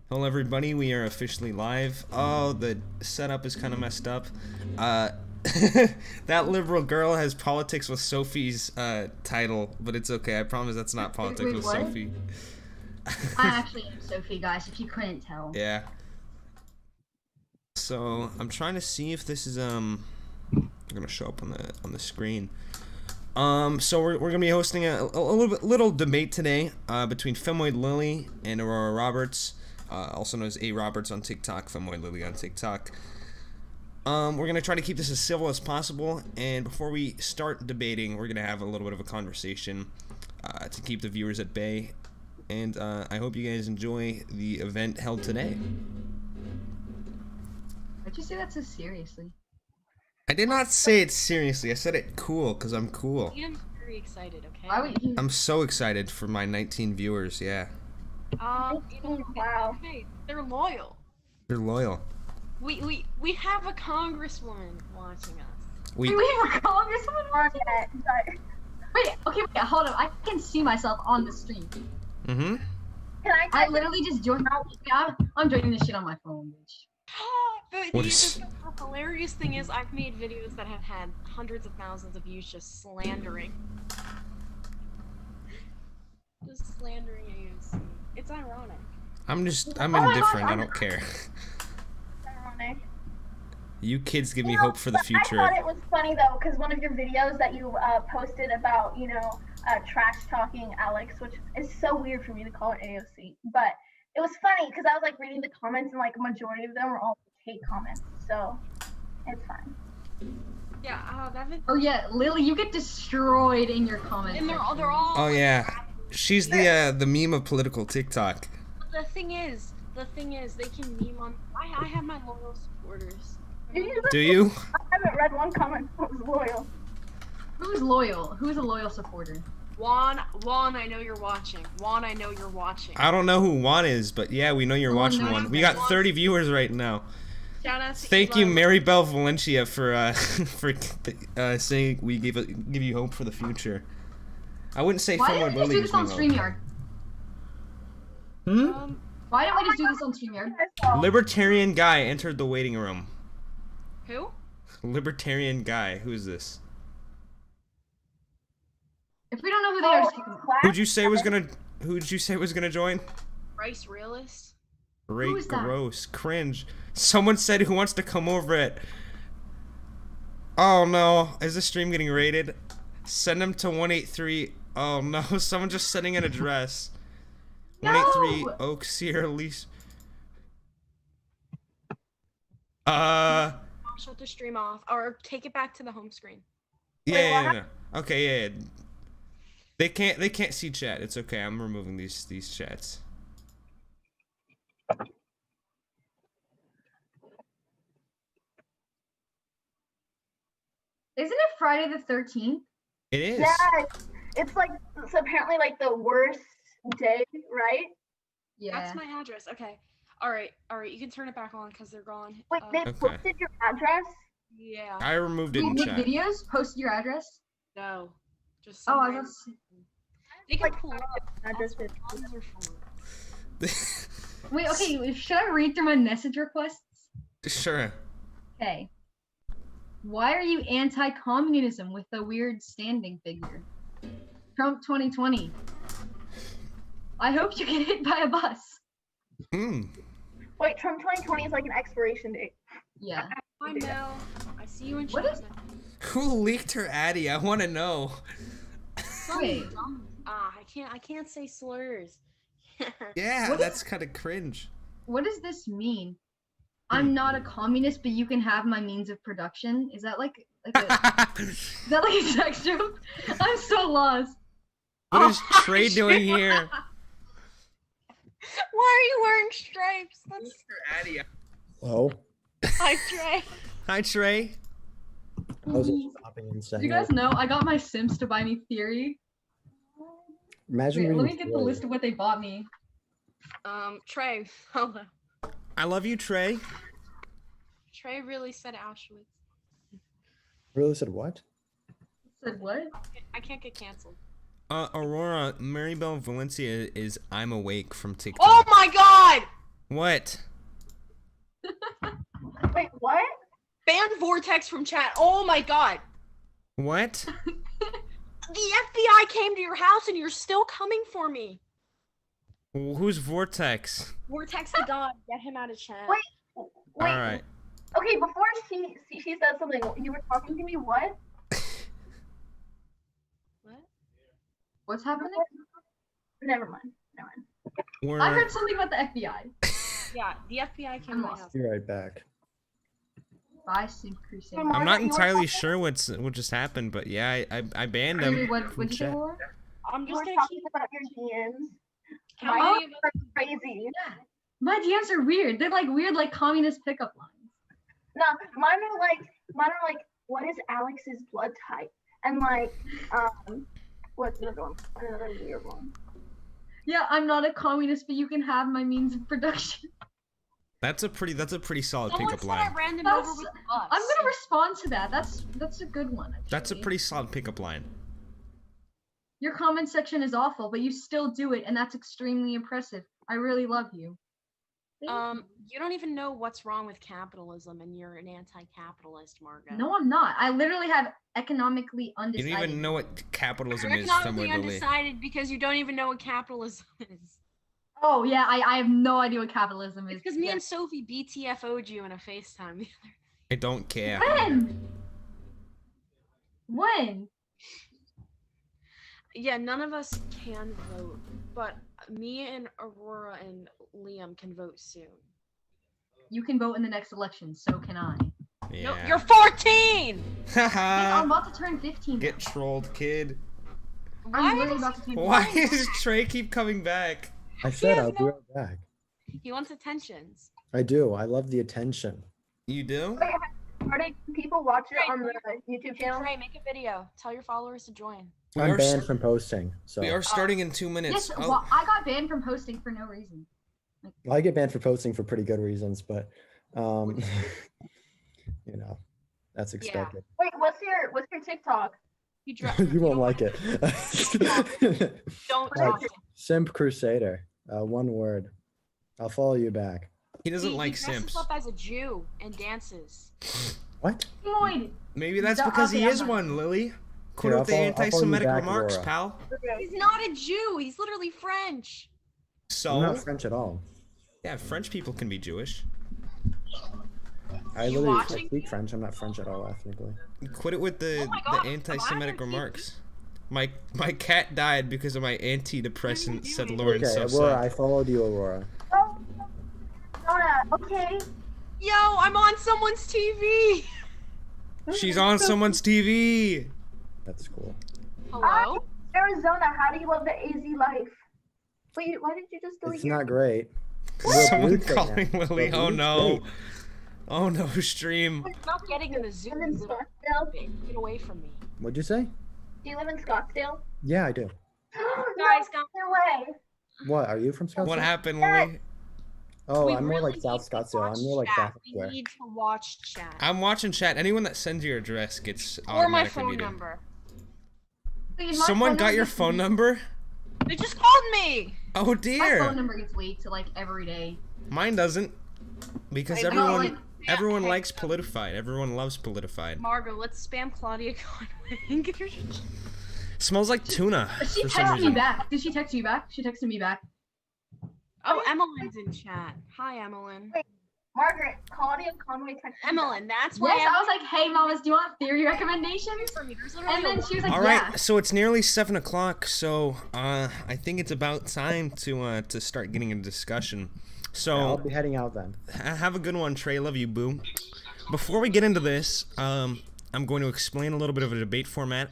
Hello everybody, we are officially live. Oh, the setup is kind of messed up. That liberal girl has politics with Sophie's title, but it's okay. I promise that's not politics Wait, with what? Sophie. I actually am Sophie, guys, if you couldn't tell. Yeah. So I'm trying to see if this is gonna show up on the screen. So we're gonna be hosting a little debate today between Femoidlily and A.Robertss, also known as A.Robertss on TikTok, Femoidlily on TikTok. We're gonna try to keep this as civil as possible, and before we start debating, we're gonna have a little bit of a conversation to keep the viewers at bay. And I hope you guys enjoy the event held today. Why'd you say that so seriously? I did not say it seriously. I said it cool because I'm cool. I'm very excited, okay? Why would you? I'm so excited for my 19 viewers. Yeah, Wow. Hey, they're loyal. they're loyal. We have a congresswoman watching us. We have a congresswoman watching it. Wait, hold on. I can see myself on the stream. Mm-hmm. I literally just joined. I'm joining this shit on my phone, bitch. The hilarious thing is, I've made videos that have had hundreds of thousands of views just slandering. Just slandering AOC. It's ironic. I'm my indifferent. God, I don't care. It's ironic. You kids give me hope for the future. I thought it was funny though, because one of your videos that you posted about, trash talking Alex, which is so weird for me to call her AOC, but it was funny because I was like reading the comments and like a majority of them were all hate comments, so it's fine. Yeah, Oh yeah, Lily, you get destroyed in your comments. and they're all. Oh yeah, she's the meme of political TikTok. The thing is, they can meme on. I have my loyal supporters. Do you? I haven't read one comment that was loyal. Who's loyal? Who's a loyal supporter? Juan, I know you're watching. Juan, I know you're watching. I don't know who Juan is, but yeah, we know you're Oh, watching no, one. no, We got Juan. 30 viewers right now. Shout out to Thank Eli. you, Maribel Valencia, for saying we give you hope for the future. I wouldn't say Why didn't we just do this on StreamYard? Why didn't we just do this on StreamYard? Libertarian guy entered the waiting room. Who? Libertarian guy. Who is this? If we don't know who they are, just kick them out. Who'd you say was gonna join? Rice Realist? Great, Who is that? gross, cringe. Someone said who wants to come over it. Oh no, is the stream getting raided? Send them to 183. Oh no, someone just sending an address. No! 183 Oak Sierra Lease. Shut the stream off, or take it back to the home screen. Yeah. Okay, yeah. They can't see chat. It's okay. I'm removing these chats. Isn't it Friday the 13th? It is. Yeah, it's like, it's apparently like the worst day, right? Yeah. That's my address. Okay. All right. You can turn it back on because they're gone. Wait, they Okay. posted your address? Yeah. I removed it You in make chat. videos? Post your address? No. Just Oh, some I random- was. They can Like, pull up. address That's is- what mods are for. Wait, okay, should I read through my message requests? Sure. Okay. Why are you anti-communism with a weird standing figure? Trump 2020. I hope you get hit by a bus. Wait, Trump 2020 is like an expiration date. Yeah. Hi Mel. I see you in What chat. is- now. Who leaked her addy? I want to know. Some Wait. dumb- I can't say slurs. Yeah, What that's kind of cringe. What does this mean? I'm not a communist, but you can have my means of production. Is that like is that like a sex joke? I'm so lost. What is Oh, Trey doing here? Why are you wearing stripes? That's Hello? Hi Trey. Hi, Trey. I was just stopping and Do saying. you guys know I got my Sims to buy me Theory? Imagine Wait, let reading me get the Theory. list of what they bought me. Trey. Hello. I love you, Trey. Trey really said Auschwitz. Really said what? Said what? I can't get canceled. Aurora, Maribel Valencia is I'm Awake from TikTok. Oh my god! What? Wait, what? Ban Vortex from chat. Oh my god. What? The FBI came to your house and you're still coming for me. Who's Vortex? Vortex the dog. Get him out of chat. Wait. Wait. All right. Okay, before she said something, you were talking to me. What? What? What's happening? Never mind. I heard something about the FBI. Yeah, the FBI came to my house. Be right back. Bye, Super Crusader. I'm not entirely sure what just happened, but yeah, I banned him. What'd you say, Laura? I'm You just were gonna talking keep. about your DMs. How My many of us? DMs are crazy. My DMs are weird. They're like weird, like communist pickup lines. No, mine are like, what is Alex's blood type? And like, what's another one? Another weird one. Yeah, I'm not a communist, but you can have my means of production. That's a pretty solid Someone pickup said line. I ran them That's- over with the bus. I'm gonna respond to that. That's a good one. Actually. That's a pretty solid pickup line. Your comment section is awful, but you still do it, and that's extremely impressive. I really love you. You don't even know what's wrong with capitalism, and you're an anti-capitalist, Margo. No, I'm not. I literally have economically You undecided. don't even know what capitalism You're is, economically Femoidlily. undecided because you don't even know what capitalism is. Oh yeah, I have no idea what capitalism is. It's because me Yeah. and Sophie BTFO'd you in a FaceTime the other. I don't care. When? When? Yeah, none of us can vote, but me and Aurora and Liam can vote soon. You can vote in the next election, so can I. Yeah. No, you're 14! I'm about to turn 15. Get trolled, kid. I'm literally about to turn 15. Why does Trey keep coming back? I said has I'll be no- right back. He wants attentions. I do. I love the attention. You do? Are they people watch it on the YouTube channel? Trey, make a video. Tell your followers to join. We I'm are banned s- from posting, so We are starting in 2 minutes. Yes, Oh, well, I got banned from hosting for no reason. I get banned for posting for pretty good reasons, but you know, that's expected. Wait, what's your TikTok? You, dra- You won't like it. Don't Uh, talk. Simp Crusader. One word. I'll follow you back. he doesn't He like dresses simps. up as a Jew and dances. What? Floyd. Maybe that's No, because he okay, I'm is not- one, Lily. Quit Here, out the I'll follow you anti-Semitic back, remarks, Laura. pal. He's not a Jew. He's literally French. I'm So, not French at all. yeah, French people can be Jewish. I You literally watching? speak French. I'm not French at all ethnically. Quit it with Oh my God, the anti-Semitic why would remarks. My cat died because of my antidepressant, said Lauren Okay, so Aurora, sad. I followed you, Aurora. Oh, okay. Yo, I'm on someone's TV. She's on someone's TV. That's cool. Hello? Arizona, how do you love the AZ life? Wait, why did you just delete It's your- not great. We're Someone blue state calling now. Lily. We're Oh blue no. state. Oh no, stream. I'm not getting in the Zoom. You live in Scottsdale? Get away from me. What'd you say? Do you live in Scottsdale? Yeah, I do. Guys, come. No way. What? Are you from Scottsdale? What happened, Lily? Oh, We I'm more really like South need to Scottsdale. watch I'm more like chat. Traffic We Square. need to watch chat. I'm watching chat. Anyone that sends your address gets Or my automatically phone muted. number. Wait, my Someone phone got your gets phone leaked. number? They just called me. Oh My phone dear. number gets leaked like every day. Mine doesn't. Because I know, everyone like, everyone yeah, likes okay. Politified. Everyone loves Politified. Margo, let's spam Claudia Conway. Smells like tuna She for some texted me reason. back. Did she text you back? She texted me back. Oh, Emmeline's in chat. Hi, Emmeline. Margaret, Claudia Conway texted me. Emmeline, that's why Yes, I was like, hey, mamas, do you want theory recommendations? for me. There's literally And then a she was like, All right, yeah. so it's nearly 7 o'clock, so I think it's about time to start getting a discussion. I'll So be heading out then. have a good one, Trey. Love you, boo. Before we get into this, I'm going to explain a little bit of a debate format,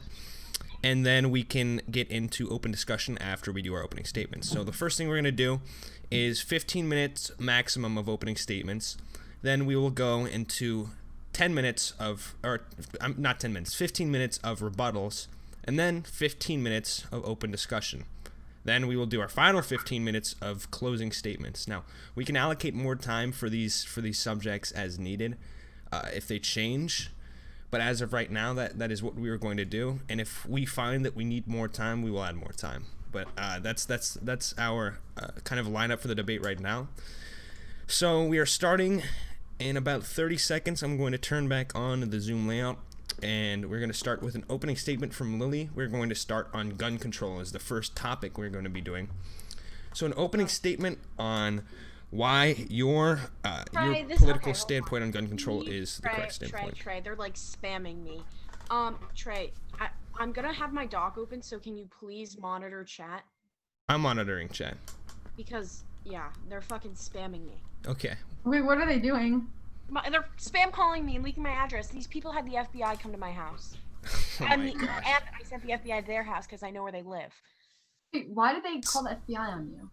and then we can get into open discussion after we do our opening statements. So the first thing we're going to do is 15 minutes maximum of opening statements. Then we will go into 10 minutes of, or not 10 minutes, 15 minutes of rebuttals, and then 15 minutes of open discussion. Then we will do our final 15 minutes of closing statements. Now, we can allocate more time for these subjects as needed if they change. But as of right now, that is what we are going to do. And if we find that we need more time, we will add more time. But that's our kind of lineup for the debate right now. So we are starting in about 30 seconds. I'm going to turn back on the Zoom layout, and we're going to start with an opening statement from Lily. We're going to start on gun control as the first topic we're going to be doing. So an opening statement on why your political standpoint on gun control is the correct standpoint. Trey, they're like spamming me. Trey, I'm gonna have my doc open, so can you please monitor chat? I'm monitoring chat. Because, yeah, they're fucking spamming me. Okay. Wait, what are they doing? They're spam calling me and leaking my address. These people had the FBI come to my house. Oh and my gosh. I sent the FBI to their house because I know where they live. Wait, why did they call the FBI on you?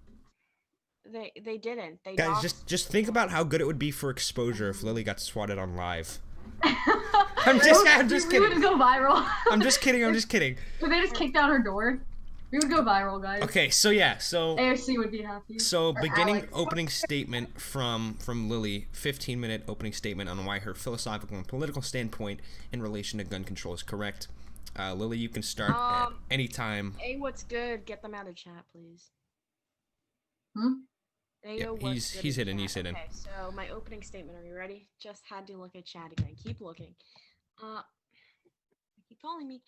They didn't. They Guys, just think about how good it would be for exposure if Lily got swatted on live. I'm just kidding. We would go viral. I'm just kidding. If they just kicked out her door, we would go viral, guys. Okay, so AOC would be happy. So beginning opening statement from Lily, 15-minute opening statement on why her philosophical and political standpoint in relation to gun control is correct. Lily, you can start at any time. Hey, what's good? Get them out of chat, please. Yeah, he's hidden. Okay, so my opening statement. Are you ready? Just had to look at chat again. Keep looking. Keep calling me.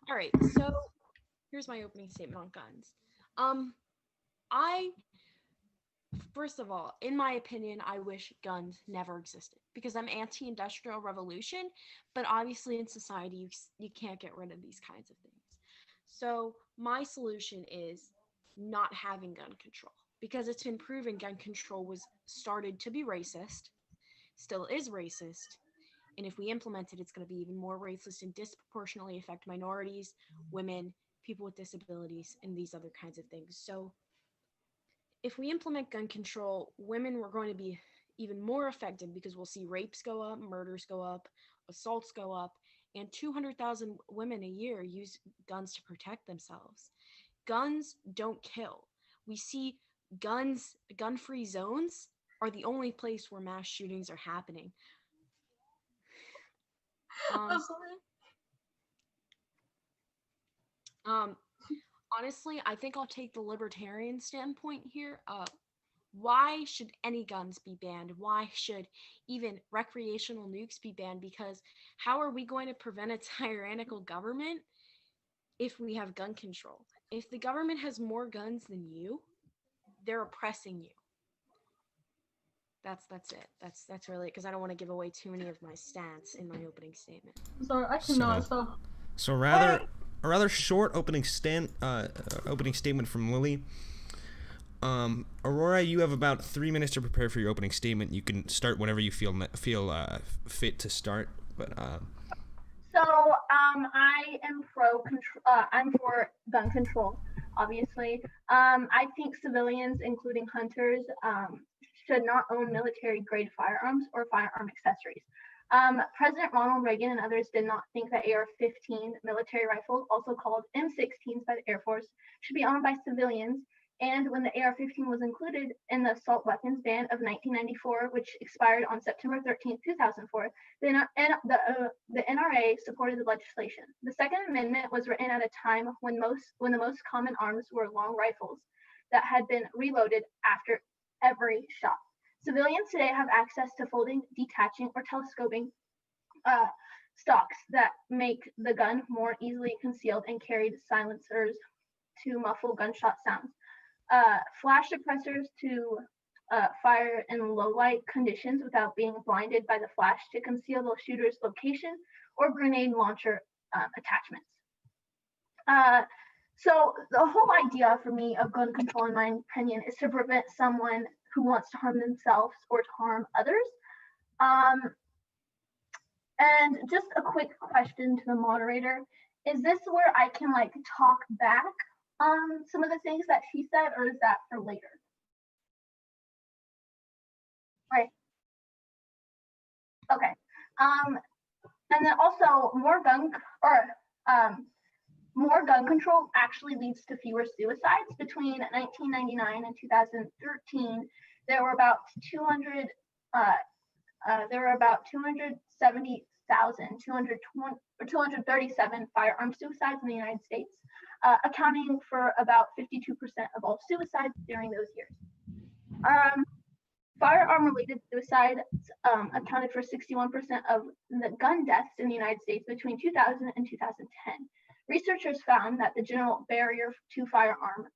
All right. So here's my opening statement on guns. First of all, in my opinion, I wish guns never existed because I'm anti-industrial revolution. But obviously, in society, you can't get rid of these kinds of things. So my solution is not having gun control. Because it's been proven gun control was started to be racist, still is racist, and if we implement it, it's going to be even more racist and disproportionately affect minorities, women, people with disabilities, and these other kinds of things. So if we implement gun control, women were going to be even more affected because we'll see rapes go up, murders go up, assaults go up, and 200,000 women a year use guns to protect themselves. Guns don't kill. We see gun-free zones are the only place where mass shootings are happening. Honestly, I think I'll take the libertarian standpoint here. Why should any guns be banned? Why should even recreational nukes be banned? Because how are we going to prevent a tyrannical government if we have gun control? If the government has more guns than you, they're oppressing you. That's it. That's really it, because I don't want to give away too many of my stats in my opening statement. Sorry, I cannot stop. So a rather short opening statement from Lily. Aurora, you have about 3 minutes to prepare for your opening statement. You can start whenever you feel fit to start. But So I am I'm for gun control, obviously. I think civilians, including hunters, should not own military-grade firearms or firearm accessories. President Ronald Reagan and others did not think that AR-15 military rifles, also called M16s by the Air Force, should be owned by civilians. And when the AR-15 was included in the assault weapons ban of 1994, which expired on September 13, 2004, the NRA supported the legislation. The Second Amendment was written at a time when the most common arms were long rifles that had been reloaded after every shot. Civilians today have access to folding, detaching, or telescoping stocks that make the gun more easily concealed and carried silencers to muffle gunshot sounds. Flash suppressors to fire in low light conditions without being blinded by the flash to conceal the shooter's location, or grenade launcher attachments. So the whole idea for me of gun control, in my opinion, is to prevent someone who wants to harm themselves or to harm others. And just a quick question to the moderator: is this where I can talk back on some of the things that she said, or is that for later? Right. Okay. And then also more gun control actually leads to fewer suicides. Between 1999 and 2013, there were about 237 firearm suicides in the United States, accounting for about 52% of all suicides during those years. Firearm-related suicides accounted for 61% of the gun deaths in the United States between 2000 and 2010. Researchers found that the general barrier to firearm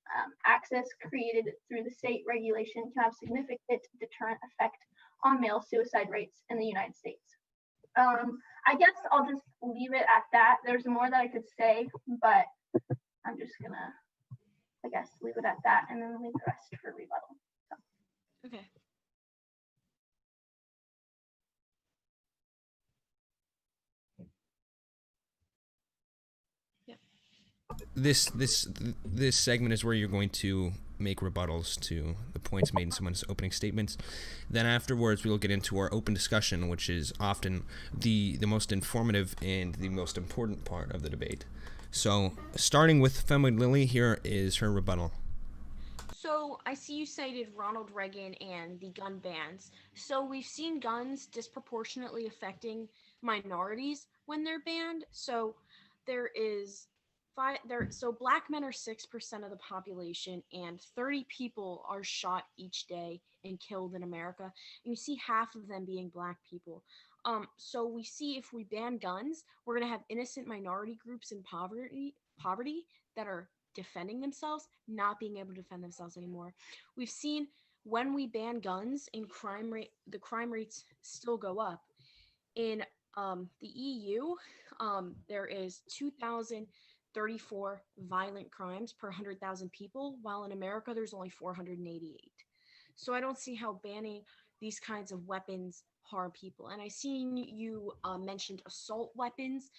access created through the state regulation can have significant deterrent effect on male suicide rates in the United States. I guess I'll just leave it at that. There's more that I could say, but I'm just gonna, I guess, leave it at that and then leave the rest for rebuttal. So. Okay. This segment is where you're going to make rebuttals to the points made in someone's opening statements. Then afterwards, we will get into our open discussion, which is often the most informative and the most important part of the debate. So, starting with Femoidlily, here is her rebuttal. So I see you cited Ronald Reagan and the gun bans. So we've seen guns disproportionately affecting minorities when they're banned. So so black men are 6% of the population, and 30 people are shot each day and killed in America. And you see half of them being black people. So we see if we ban guns, we're gonna have innocent minority groups in poverty that are defending themselves, not being able to defend themselves anymore. We've seen when we ban guns, the crime rates still go up. In the EU, there is 2,034 violent crimes per 100,000 people, while in America there's only 488. So I don't see how banning these kinds of weapons harm people. And I seen you mentioned assault weapons.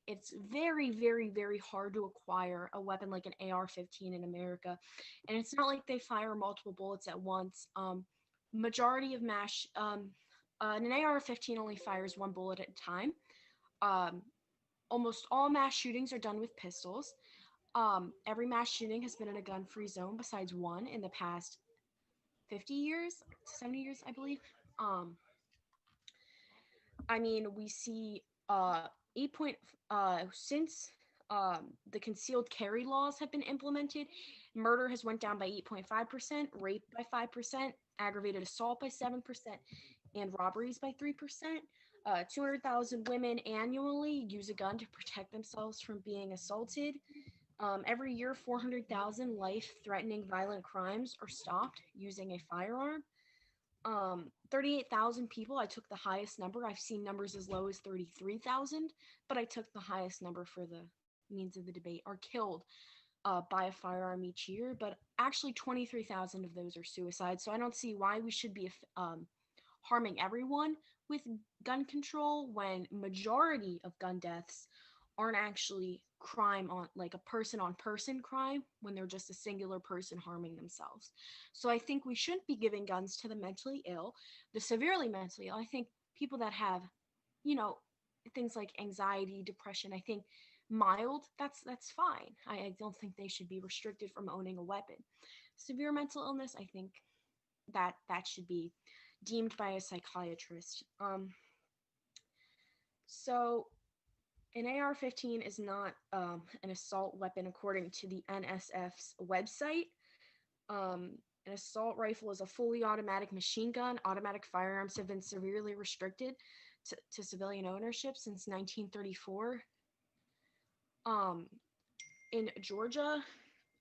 It's very, very, very hard to acquire a weapon like an AR-15 in America, and it's not like they fire multiple bullets at once. Majority of an AR-15 only fires one bullet at a time. Almost all mass shootings are done with pistols. Every mass shooting has been in a gun-free zone besides one in the past 50 years, 70 years, I believe. I mean, we see since the concealed carry laws have been implemented, murder has went down by 8.5%, rape by 5%, aggravated assault by 7%, and robberies by 3%. 200,000 women annually use a gun to protect themselves from being assaulted. Every year, 400,000 life-threatening violent crimes are stopped using a firearm. 38,000 people, I took the highest number. I've seen numbers as low as 33,000, but I took the highest number for the means of the debate, are killed by a firearm each year, but actually 23,000 of those are suicides. So I don't see why we should be harming everyone with gun control when majority of gun deaths aren't actually crime on like a person-on-person crime when they're just a singular person harming themselves. So I think we shouldn't be giving guns to the mentally ill, the severely mentally ill. I think people that have, things like anxiety, depression, I think mild, that's fine. I don't think they should be restricted from owning a weapon. Severe mental illness, I think that should be deemed by a psychiatrist. So an AR-15 is not an assault weapon according to the NSF's website. An assault rifle is a fully automatic machine gun. Automatic firearms have been severely restricted to civilian ownership since 1934. In Georgia,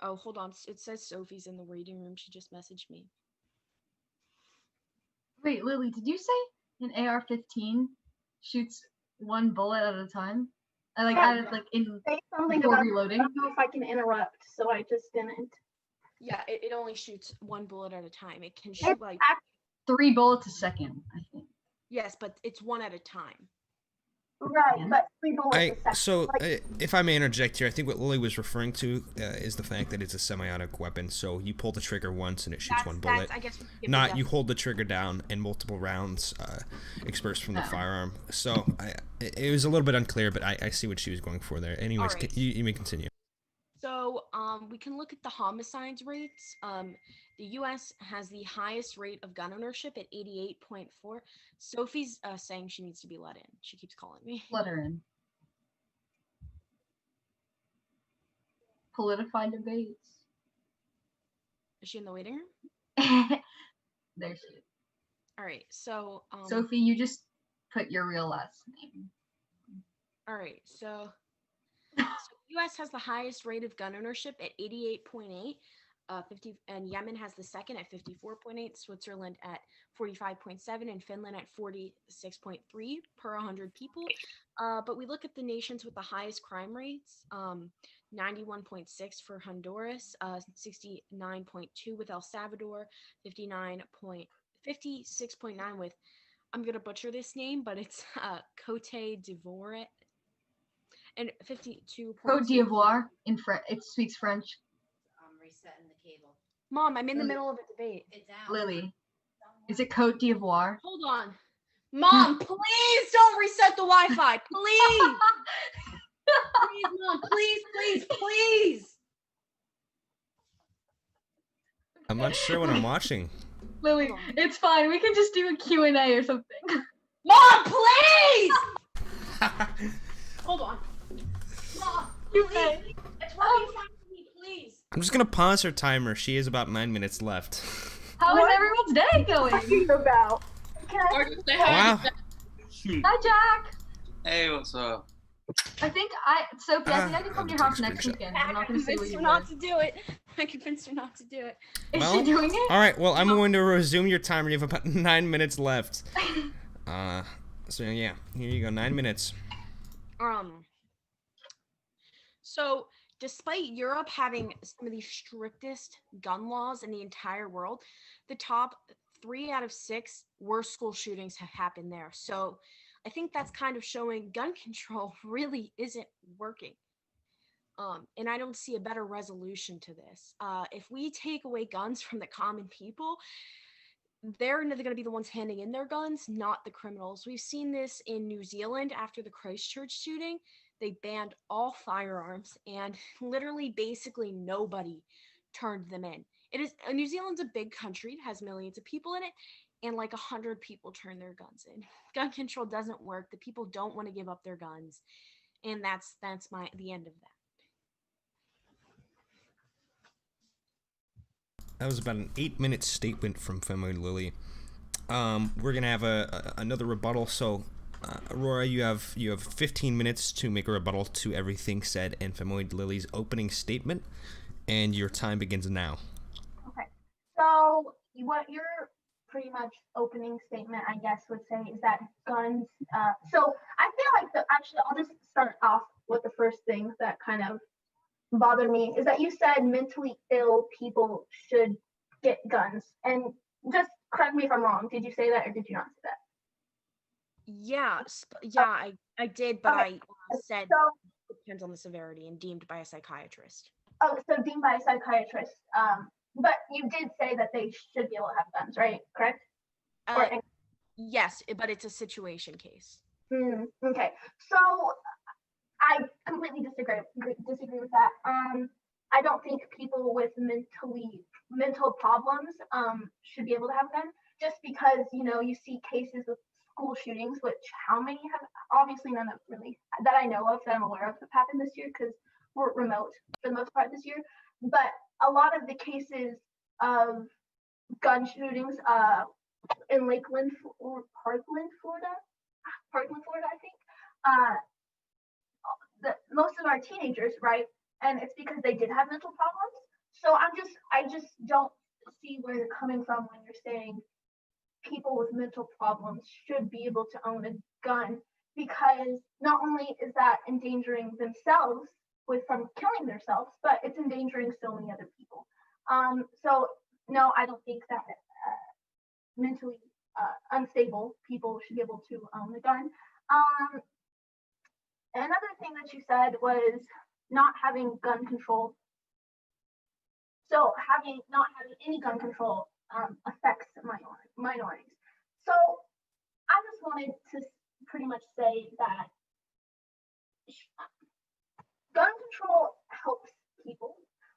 oh, hold on, it says Sophie's in the waiting room. She just messaged me. Wait, Lily, did you say an AR-15 shoots one bullet at a time? Say something before about reloading. I don't know if I can interrupt, so I just didn't. Yeah, it only shoots one bullet at a time. It can shoot like 3 bullets a second, I think. Yes, but it's one at a time. Right, but 3 bullets a second. If I may interject here, I think what Lily was referring to is the fact that it's a semi-automatic weapon. So you pull the trigger once and it shoots one bullet. I guess not you hold the trigger down and multiple rounds disperse from the firearm. So it was a little bit unclear, but I see what she was going for there. Anyways, right. You may continue. So we can look at the homicides rates. The U.S. has the highest rate of gun ownership at 88.4. Sophie's saying she needs to be let in. She keeps calling me. Let her in. Politified debates. Is she in the waiting room? There she is. All right, so Sophie, you just put your real last name. all right, so U.S. has the highest rate of gun ownership at 88.8. 50, and Yemen has the second at 54.8, Switzerland at 45.7, and Finland at 46.3 per 100 people. But we look at the nations with the highest crime rates, 91.6 for Honduras, 69.2 with El Salvador, 56.9 with, I'm going to butcher this name, but it's Cote d'Ivoire, and 52. Cote d'Ivoire in it speaks French. Resetting the cable. Mom, I'm in the middle of a debate. It's out. Lily, is it Cote d'Ivoire? Hold on. Mom, please don't reset the Wi-Fi. Please. Please, Mom. Please. I'm not sure what I'm watching. Lily, it's fine. We can just do a Q&A or something. Mom, please! Hold on. Mom, Q&A. it's working fine for me, please. I'm just gonna pause her timer. She has about 9 minutes left. How is everyone's day going? About. Can I? Wow. Hi, Jack. Hey, what's up? Sophie, I think I can come to your house take a next screenshot. weekend. I I'm not going to say what convinced you her were. not to do it. I convinced her not to do it. Is Well, she doing it? All right. Well, I'm going to resume your timer. You have about 9 minutes left. So yeah, here you go. 9 minutes. So despite Europe having some of the strictest gun laws in the entire world, the top 3 out of 6 worst school shootings have happened there. So I think that's kind of showing gun control really isn't working. And I don't see a better resolution to this. If we take away guns from the common people, they're going to be the ones handing in their guns, not the criminals. We've seen this in New Zealand after the Christchurch shooting. They banned all firearms, and literally basically nobody turned them in. New Zealand's a big country, it has millions of people in it, and like 100 people turn their guns in. Gun control doesn't work. The people don't want to give up their guns, and that's the end of that. That was about an 8-minute statement from Femoidlily. We're gonna have another rebuttal. So, Aurora, you have 15 minutes to make a rebuttal to everything said in Femoidlily's opening statement, and your time begins now. Okay. So what your pretty much opening statement, I guess, would say is that guns. So I feel like actually, I'll just start off with the first thing that kind of bothered me is that you said mentally ill people should get guns, and just correct me if I'm wrong. Did you say that or did you not say that? Yeah, I did, but Okay. I said So, it depends on the severity and deemed by a psychiatrist. oh, so deemed by a psychiatrist. But you did say that they should be able to have guns, right? Correct? Or Yes, but it's a situation case. okay. So I completely disagree with that. I don't think people with mental problems should be able to have guns, just because you see cases of school shootings, which how many have, obviously none of really that I know of, that I'm aware of, have happened this year because we're remote for the most part this year. But a lot of the cases of gun shootings in Lakeland or Parkland, Florida, I think, most of our teenagers, right? And it's because they did have mental problems. So I just don't see where you're coming from when you're saying people with mental problems should be able to own a gun, because not only is that endangering themselves from killing themselves, but it's endangering so many other people. So no, I don't think that mentally unstable people should be able to own a gun. Another thing that you said was not having gun control. So not having any gun control affects minorities. So I just wanted to pretty much say that gun control helps people.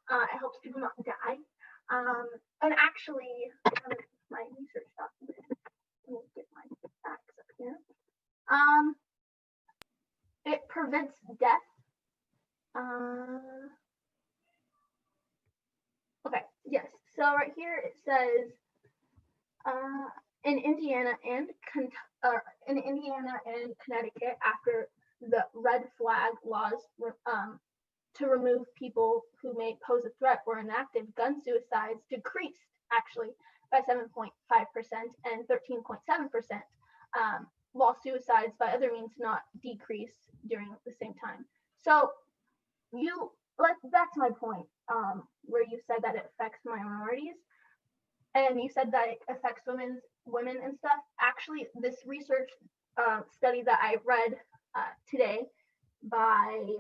It helps people not die. And actually, my research document. Let me get my facts up here. It prevents death. Okay, yes. So right here it says in Indiana and Connecticut after the red flag laws to remove people who may pose a threat were enacted, gun suicides decreased actually by 7.5% and 13.7%, while suicides by other means not decrease during the same time. So that's my point, where you said that it affects minorities, and you said that it affects women and stuff. Actually, this research study that I read today by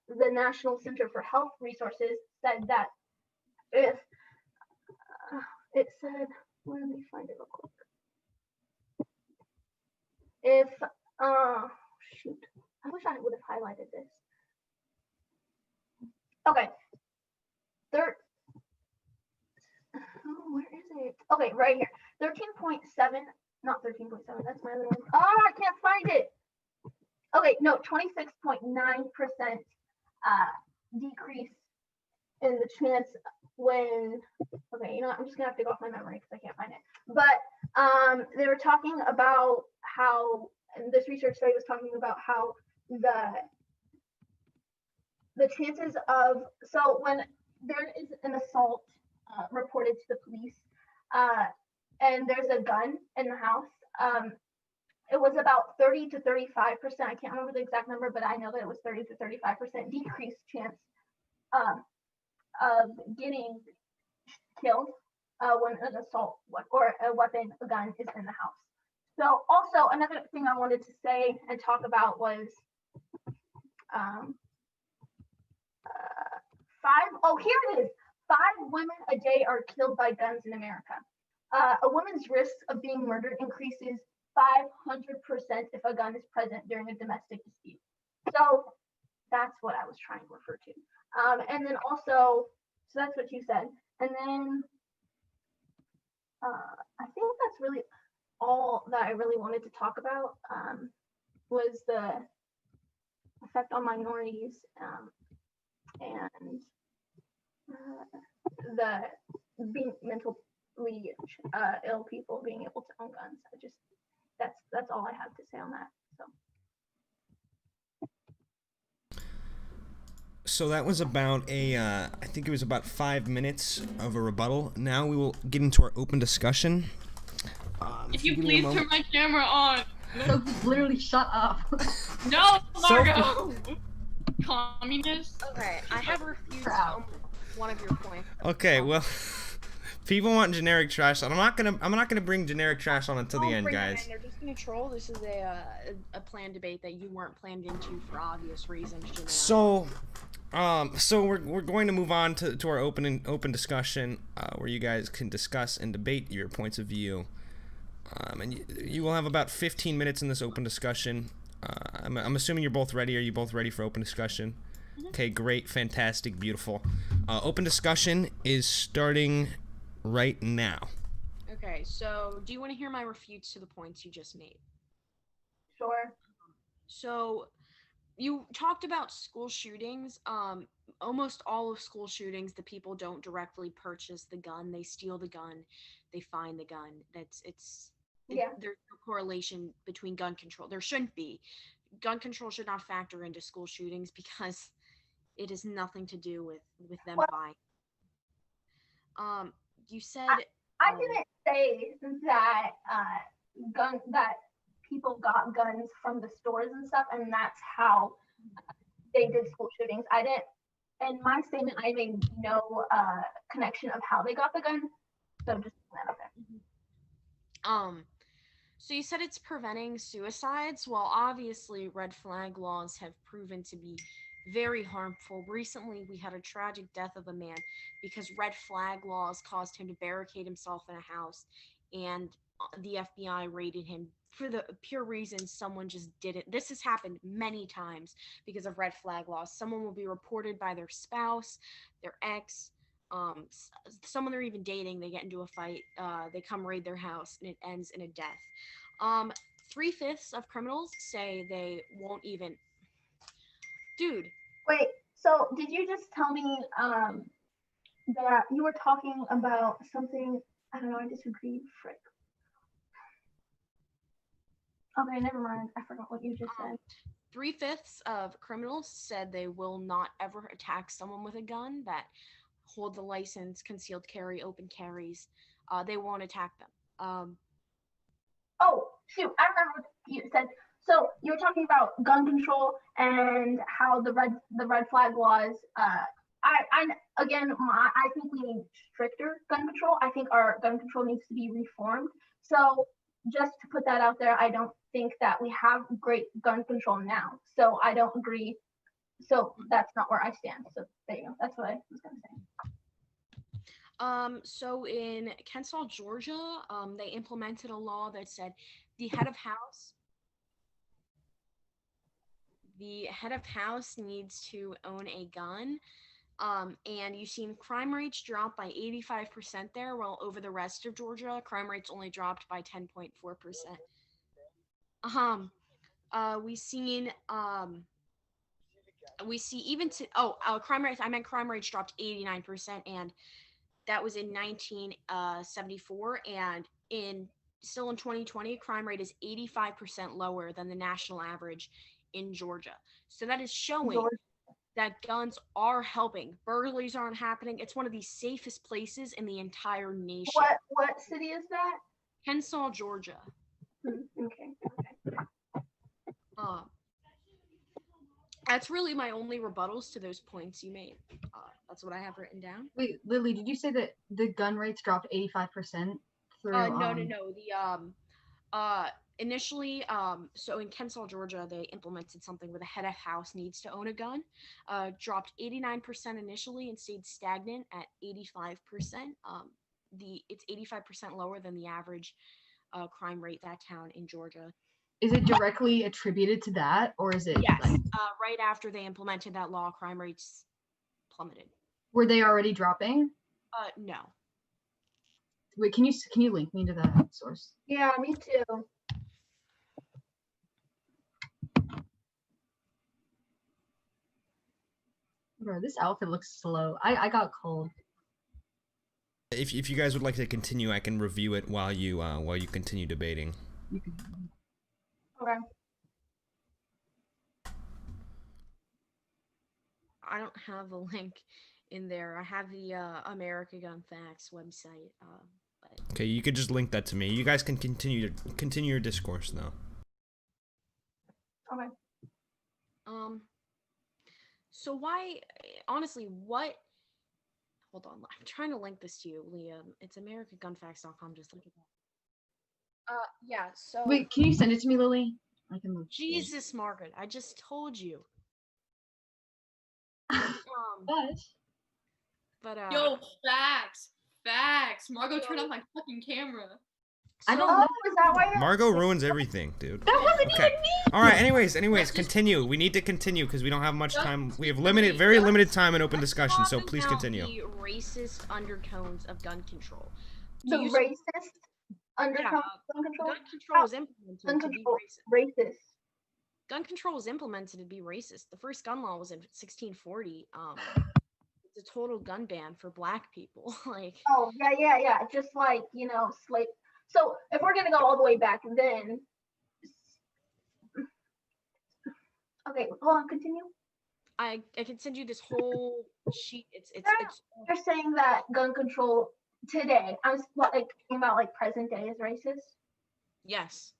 the National Center for Health Resources said that if it said, let me find it real quick. If shoot, I wish I would have highlighted this. Okay, where is it? Okay, right here. 13.7, not 13.7. That's my other one. Oh, I can't find it. Okay, no, 26.9% decrease in the chance when. Okay, you know what? I'm just gonna have to go off my memory because I can't find it. But they were talking about how, and this research study was talking about how the chances of, so when there is an assault reported to the police, and there's a gun in the house, it was about 30 to 35%. I can't remember the exact number, but I know that it was 30 to 35% decreased chance of getting killed when an assault or a weapon, a gun, is in the house. So also another thing I wanted to say and talk about was here it is. 5 women a day are killed by guns in America. A woman's risk of being murdered increases 500% if a gun is present during a domestic dispute. So that's what I was trying to refer to. And then also, so that's what you said. And then I think that's really all that I really wanted to talk about, was the effect on minorities and the being mentally ill people being able to own guns. That's all I have to say on that. So that was about I think it was about 5 minutes of a rebuttal. Now we will get into our open discussion. If you please turn my camera on. So literally shut up. No, Margo! Communist? Okay, I have refused one of your points. Okay, well, people want generic trash on. I'm not gonna bring generic trash on until the end, guys. They're just gonna troll. This is a planned debate that you weren't planned into for obvious reasons. So we're going to move on to our open discussion, where you guys can discuss and debate your points of view. And you will have about 15 minutes in this open discussion. I'm assuming you're both ready. Are you both ready for open discussion? Mm-hmm. Okay, great, fantastic, beautiful. Open discussion is starting right now. Okay, so do you want to hear my refutes to the points you just made? Sure. So you talked about school shootings. Almost all of school shootings, the people don't directly purchase the gun. They steal the gun. They find the gun. There's no correlation between gun control. There shouldn't be. Gun control should not factor into school shootings because it has nothing to do with them buying. You said I didn't say that that people got guns from the stores and stuff, and that's how they did school shootings. I didn't. In my statement, I made no connection of how they got the gun. So just that up there. So you said it's preventing suicides. Well, obviously, red flag laws have proven to be very harmful. Recently, we had a tragic death of a man because red flag laws caused him to barricade himself in a house, and the FBI raided him for the pure reason someone just didn't. This has happened many times because of red flag laws. Someone will be reported by their spouse, their ex, someone they're even dating. They get into a fight, they come raid their house, and it ends in a death. 3/5 of criminals say they won't even. Dude. Wait, so did you just tell me that you were talking about something? I don't know, I disagree. Frick. Okay, never mind. I forgot what you just said. 3/5 of criminals said they will not ever attack someone with a gun that holds a license, concealed carry, open carries. They won't attack them. Oh, shoot, I remember what you said. So you were talking about gun control and how the red flag laws. I think we need stricter gun control. I think our gun control needs to be reformed. So just to put that out there, I don't think that we have great gun control now. So I don't agree. So that's not where I stand. So there you go. That's what I was gonna say. So in Kennesaw, Georgia, they implemented a law that said the head of house needs to own a gun. And you've seen crime rates drop by 85% there, while over the rest of Georgia, crime rates only dropped by 10.4%. Crime rates dropped 89%, and that was in 1974, and still in 2020, crime rate is 85% lower than the national average in Georgia. So that is showing that guns are helping. Burglaries aren't happening. It's one of the safest places in the entire nation. What city is that? Kennesaw, Georgia. Okay. That's really my only rebuttals to those points you made. That's what I have written down. Wait, Lily, did you say that the gun rates dropped 85% through? No. The initially, so in Kennesaw, Georgia, they implemented something where the head of house needs to own a gun. Dropped 89% initially and stayed stagnant at 85%. It's 85% lower than the average crime rate that town in Georgia. Is it directly attributed to that, or is it? Yes. Right after they implemented that law, crime rates plummeted. Were they already dropping? No. Wait, can you link me to that source? Yeah, me too. Bro, this outfit looks slow. I got cold. If you guys would like to continue, I can review it while you continue debating. You can. Okay. I don't have a link in there. I have the America Gun Facts website. But... Okay, you could just link that to me. You guys can continue your discourse now. Okay. So why, honestly, what? Hold on, I'm trying to link this to you, Liam. It's AmericaGunFacts.com. Just look at that. Yeah. So. Wait, can you send it to me, Lily? I can look. Jesus, Margaret, I just told you. But Yo, facts. Margot, turn off my fucking camera. I don't Oh, know. is that why you're Margot ruins everything, dude. That wasn't Okay. even me. All right. Anyways, continue. We need to continue because we don't have much time. We have very limited time in open discussion. So please continue. The racist undertones of gun control. the racist undertone gun control? Gun control was implemented Gun to be control racist. racist. Gun control was implemented to be racist. The first gun law was in 1640. It's a total gun ban for black people. Like. Oh yeah. Just like slave. So if we're gonna go all the way back, then okay, hold on, continue. I can send you this whole sheet. It's You're saying that gun control today, I'm like talking about like present day, is racist. yes.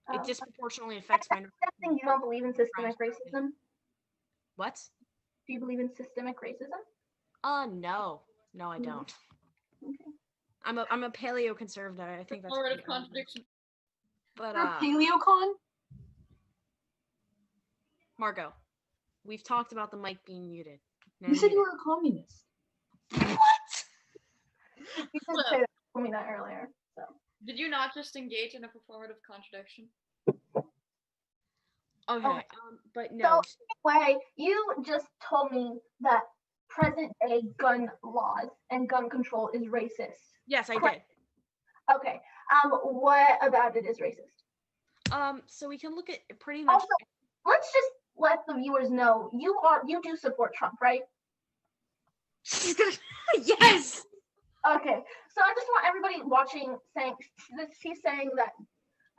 Oh, It disproportionately affects minorities. I'm guessing you don't believe in systemic racism. What? Do you believe in systemic racism? No, I don't. Okay. I'm a paleo conservative. I think that's Forward of contradiction. But You're a PaleoCon? Margot, we've talked about the mic being muted. Now You said mute you it. were a communist. You did say that, told me that earlier. So Did you not just engage in a performative contradiction? Okay, but no. anyway, you just told me that present day gun laws and gun control is racist. Yes, I did. Correct. Okay. What about it is racist? So we can look at pretty much. Also, let's just let the viewers know you do support Trump, right? Yes. Okay. So I just want everybody watching saying she's saying that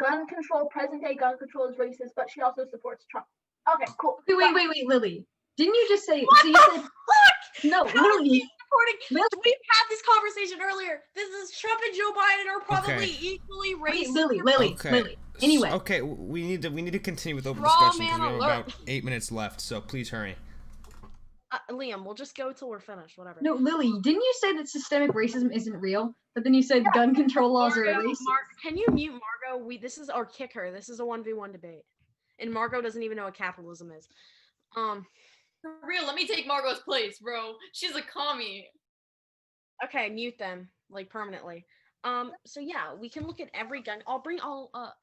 gun control, present day gun control is racist, but she also supports Trump. Okay, cool. Okay, wait, Lily. Didn't you just say? What So you the said fuck? no, How are Lily. we supporting? Lily. We've had this conversation earlier. This is Trump and Joe Biden are probably Okay. equally Wait, racist. Lily. Anyway, Okay, we need to continue with open Straw discussion because we man have alert. about 8 minutes left. So please hurry. Liam, we'll just go till we're finished. Whatever. no, Lily. Didn't you say that systemic racism isn't real? But then you said gun control laws are Margo, racist. can you mute Margo? This is or kick her. This is a 1v1 debate, and Margo doesn't even know what capitalism is. For real, let me take Margot's place, bro. She's a commie. Okay, mute them like permanently. So yeah, we can look at every gun. I'll bring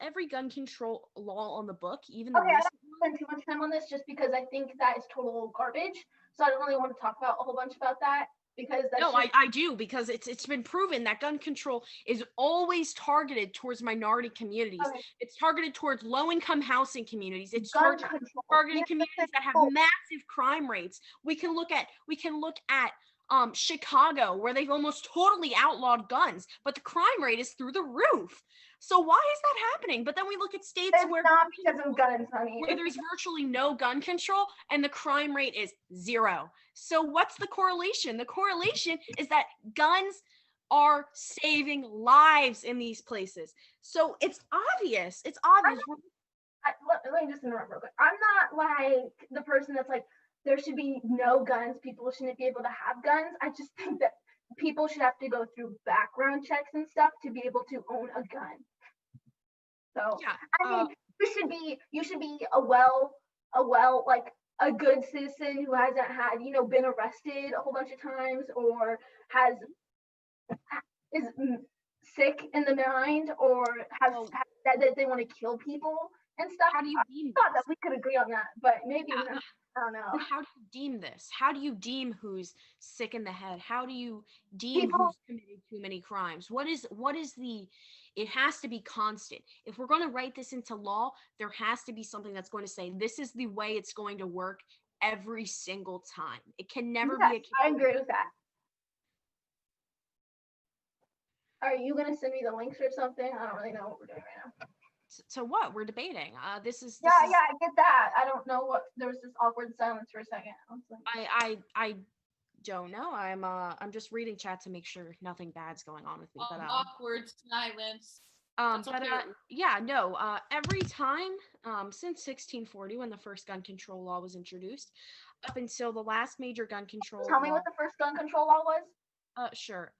every gun control law on the book, even the Okay, I recent don't spend too much time on this just because I think that is total garbage. So I don't really want to talk about a whole bunch about that because that's No, I do because it's been proven that gun control is always targeted towards minority communities. Okay. It's targeted towards low-income housing communities. It's gun targeted control. communities Yeah, that have cool. massive crime rates. We can look at Chicago, where they've almost totally outlawed guns, but the crime rate is through the roof. So why is that happening? But then we look at states It's not because of guns, honey. where there's virtually no gun control and the crime rate is 0. So what's the correlation? The correlation is that guns are saving lives in these places. So it's obvious. It's obvious. Let me just interrupt real quick. I'm not like the person that's like, there should be no guns. People shouldn't be able to have guns. I just think that people should have to go through background checks and stuff to be able to own a gun. So Yeah, I mean, you should be like a good citizen who hasn't had been arrested a whole bunch of times or is sick in the mind or has that they want to kill people and stuff. How do you deem I thought this? that we could agree on that, but maybe Yeah. I don't know. How do you deem this? How do you deem who's sick in the head? How do you deem People- who's committed too many crimes? What is the it has to be constant. If we're going to write this into law, there has to be something that's going to say this is the way it's going to work every single time. It can never be a I agree with that. Are you gonna send me the links or something? I don't really know what we're doing right now. So what? We're debating. This is Yeah, I get that. I don't know what. There was this awkward silence for a second. I was like, I don't know. I'm just reading chat to make sure nothing bad's going on with me. But Awkward silence. Every time since 1640 when the first gun control law was introduced, up until the last major gun control tell me law, what the first gun control law was. Sure.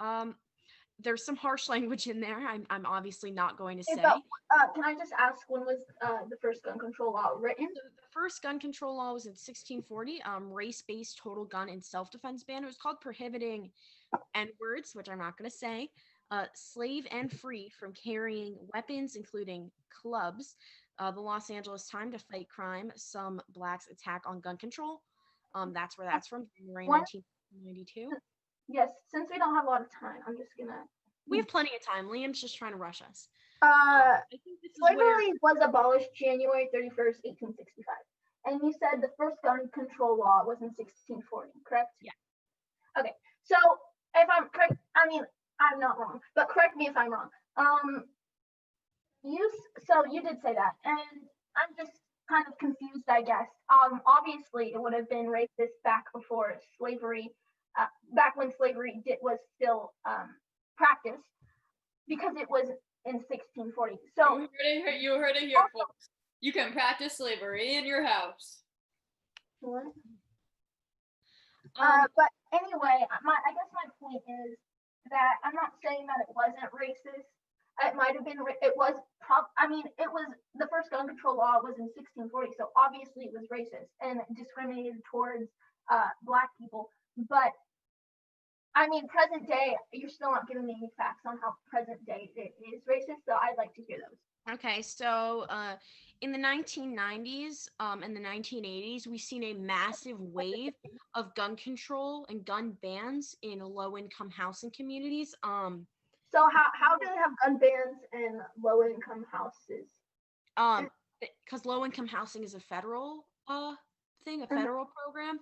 There's some harsh language in there. I'm obviously not going to say. But, can I just ask when was the first gun control law written? So the first gun control law was in 1640. Race-based total gun and self-defense ban. It was called prohibiting N-words, which I'm not going to say. Slave and free from carrying weapons, including clubs. The Los Angeles Times to fight crime. Some blacks attack on gun control. That's where that's from. January 1992. Yes, since we don't have a lot of time, I'm just gonna. We have plenty of time. Liam's just trying to rush us. I think this slavery was abolished January 31st, 1865. And you said the first gun control law was in 1640, correct? Yeah. Okay, so if I'm correct, I mean, I'm not wrong, but correct me if I'm wrong. You did say that, and I'm just kind of confused, I guess. Obviously, it would have been racist back before slavery. Back when slavery was still practiced, because it was in 1640. So you heard it here, folks. You can practice slavery in your house. What? But anyway, I guess my point is that I'm not saying that it wasn't racist. It might have been. It was. It was the first gun control law was in 1640, so obviously it was racist and discriminated towards Black people. But I mean, present day, you're still not giving me any facts on how present day it is racist, so I'd like to hear those. Okay, so in the 1990s and the 1980s, we've seen a massive wave of gun control and gun bans in low-income housing communities. So how do they have gun bans in low-income houses? Because low-income housing is a federal thing, a federal program.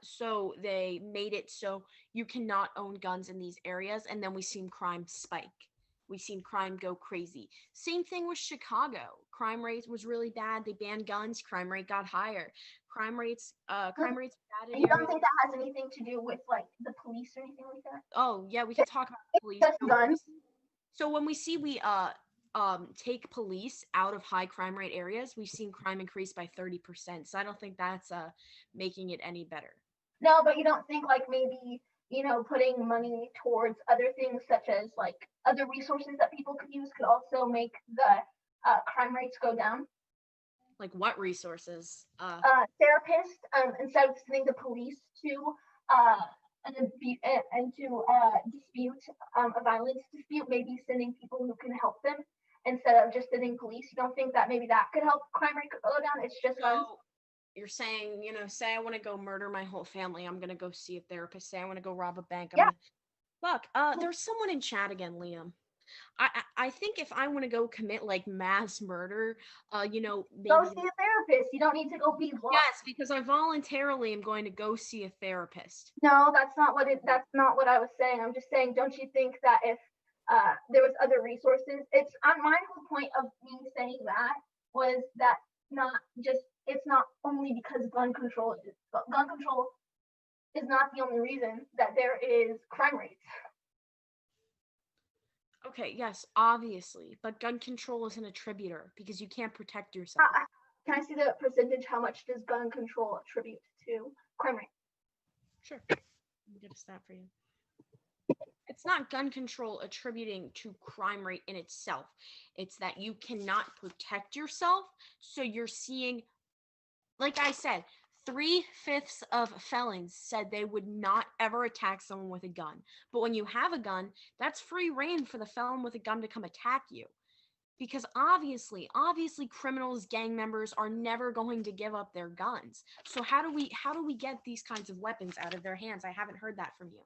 So they made it so you cannot own guns in these areas, and then we seen crime spike We've seen crime go crazy. Same thing with Chicago. Crime rate was really bad. They banned guns. Crime rate got higher. Crime rates bad in And you don't areas. think that has anything to do with like the police or anything like that? Oh yeah, we can talk about police. Just guns. So when we take police out of high crime rate areas, we've seen crime increase by 30%. So I don't think that's making it any better. No, but you don't think like maybe, putting money towards other things such as like other resources that people could use could also make the crime rates go down? Like what resources? Therapists, instead of sending the police to dispute a violence dispute, maybe sending people who can help them instead of just sending police. You don't think that maybe that could help crime rate go down? It's just guns. So you're saying, say I want to go murder my whole family, I'm gonna go see a therapist. Say I want to go rob a bank. Look, there's someone in chat again, Liam. I think if I want to go commit like mass murder, maybe Go see a therapist. You don't need to go be lost. yes, because I voluntarily am going to go see a therapist. No, that's not what I was saying. I'm just saying, don't you think that if there was other resources, it's on my whole point of me saying that was that it's not only because gun control is not the only reason that there is crime rates. Okay, yes, obviously, but gun control is an attributor because you can't protect yourself. Can I see the percentage? How much does gun control attribute to crime rate? Sure. Let me get a stat for you. It's not gun control attributing to crime rate in itself. It's that you cannot protect yourself. So you're seeing, like I said, 3/5 of felons said they would not ever attack someone with a gun. But when you have a gun, that's free reign for the felon with a gun to come attack you. Because obviously criminals, gang members are never going to give up their guns. So how do we get these kinds of weapons out of their hands? I haven't heard that from you.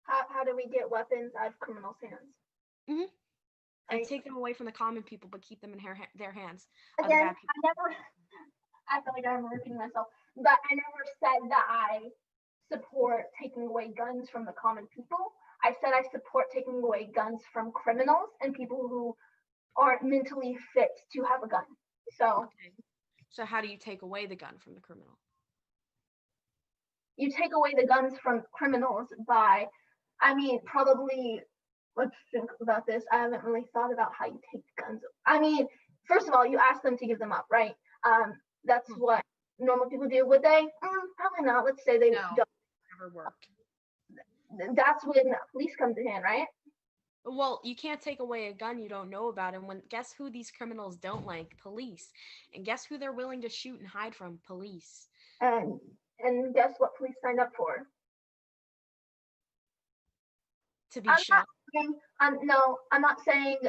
How do we get weapons out of criminals' hands? Mm-hmm. And take them away from the common people, but keep them in their hands. Again, I feel like I'm repeating myself, but I never said that I support taking away guns from the common people. I said I support taking away guns from criminals and people who aren't mentally fit to have a gun. So how do you take away the gun from the criminal? You take away the guns from criminals by, probably, let's think about this. I haven't really thought about how you take guns. First of all, you ask them to give them up, right? That's what normal people do. Would they? Probably not. Let's say they don't. Never worked. That's when police come to hand, right? Well, you can't take away a gun you don't know about. And guess who these criminals don't like? Police. And guess who they're willing to shoot and hide from? Police. And guess what police signed up for? To be shot. No, I'm not saying.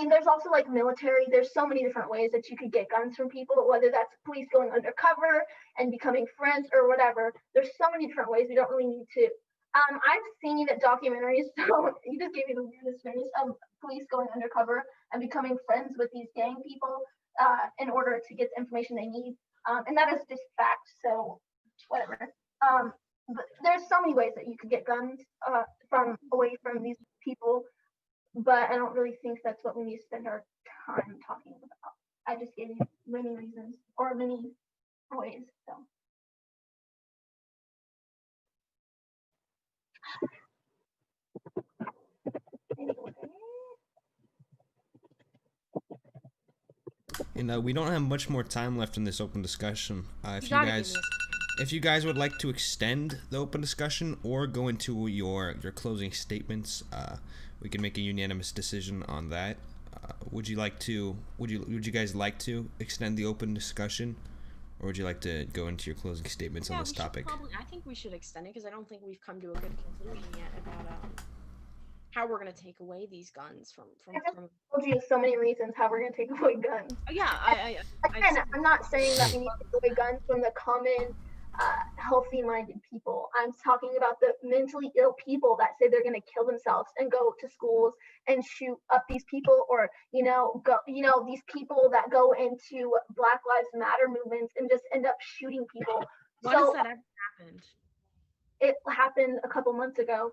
There's also like military. There's so many different ways that you could get guns from people, whether that's police going undercover and becoming friends or whatever. There's so many different ways. We don't really need to. I've seen documentaries. So you just gave me the weirdest face of police going undercover and becoming friends with these gang people in order to get the information they need. And that is just fact. So whatever. But there's so many ways that you could get guns away from these people. But I don't really think that's what we need to spend our time talking about. I just gave you many reasons or many ways. So. Anyway. And we don't have much more time left in this open discussion. If you guys would like to extend the open discussion or go into your closing statements, we can make a unanimous decision on that. Would you guys like to extend the open discussion, or would you like to go into your closing statements on this topic? I think we should extend it because I don't think we've come to a good conclusion yet about how we're going to take away these guns from. I told you so many reasons how we're going to take away guns. Yeah, I'm not saying that we need to take away guns from the common, healthy-minded people. I'm talking about the mentally ill people that say they're going to kill themselves and go to schools and shoot up these people, or these people that go into Black Lives Matter movements and just end up shooting people. When has that ever happened? It happened a couple months ago.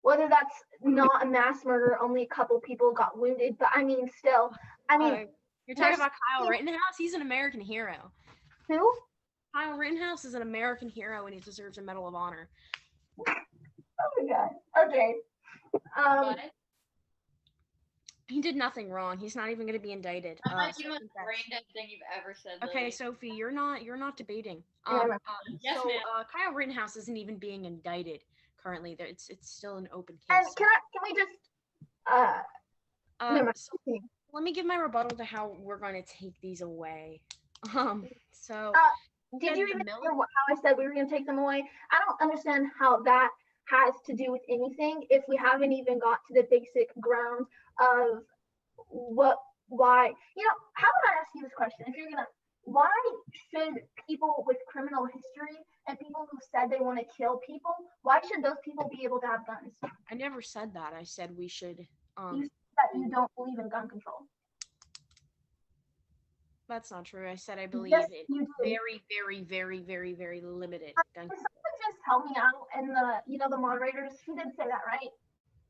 whether that's not a mass murder, only a couple people got wounded, but I mean, still, I mean, You're talking there's- about Kyle Rittenhouse? He's an American hero. who? Kyle Rittenhouse is an American hero and he deserves a Medal of Honor. Oh my god. Okay. But He did nothing wrong. He's not even going to be indicted. I'm like So the I most think that's- brain dead thing you've ever said. Okay, Lily. Sophie, you're not debating. Yeah, Yes, so ma'am. Kyle Rittenhouse isn't even being indicted currently. It's still an open And case. can we just never mind. So let me give my rebuttal to how we're going to take these away. So Did you even the hear how I said we were going to take them away? I don't understand how that has to do with anything if we haven't even got to the basic ground of why, how would I ask you this question? If you're going to, why should people with criminal history and people who said they want to kill people, why should those people be able to have guns? I never said that. I said we should. You said that you don't believe in gun control. That's not true. I said I believe Yes, in you do. very, very, very, very, very limited gun Can control. someone just help me out? And the moderators, she did say that, right?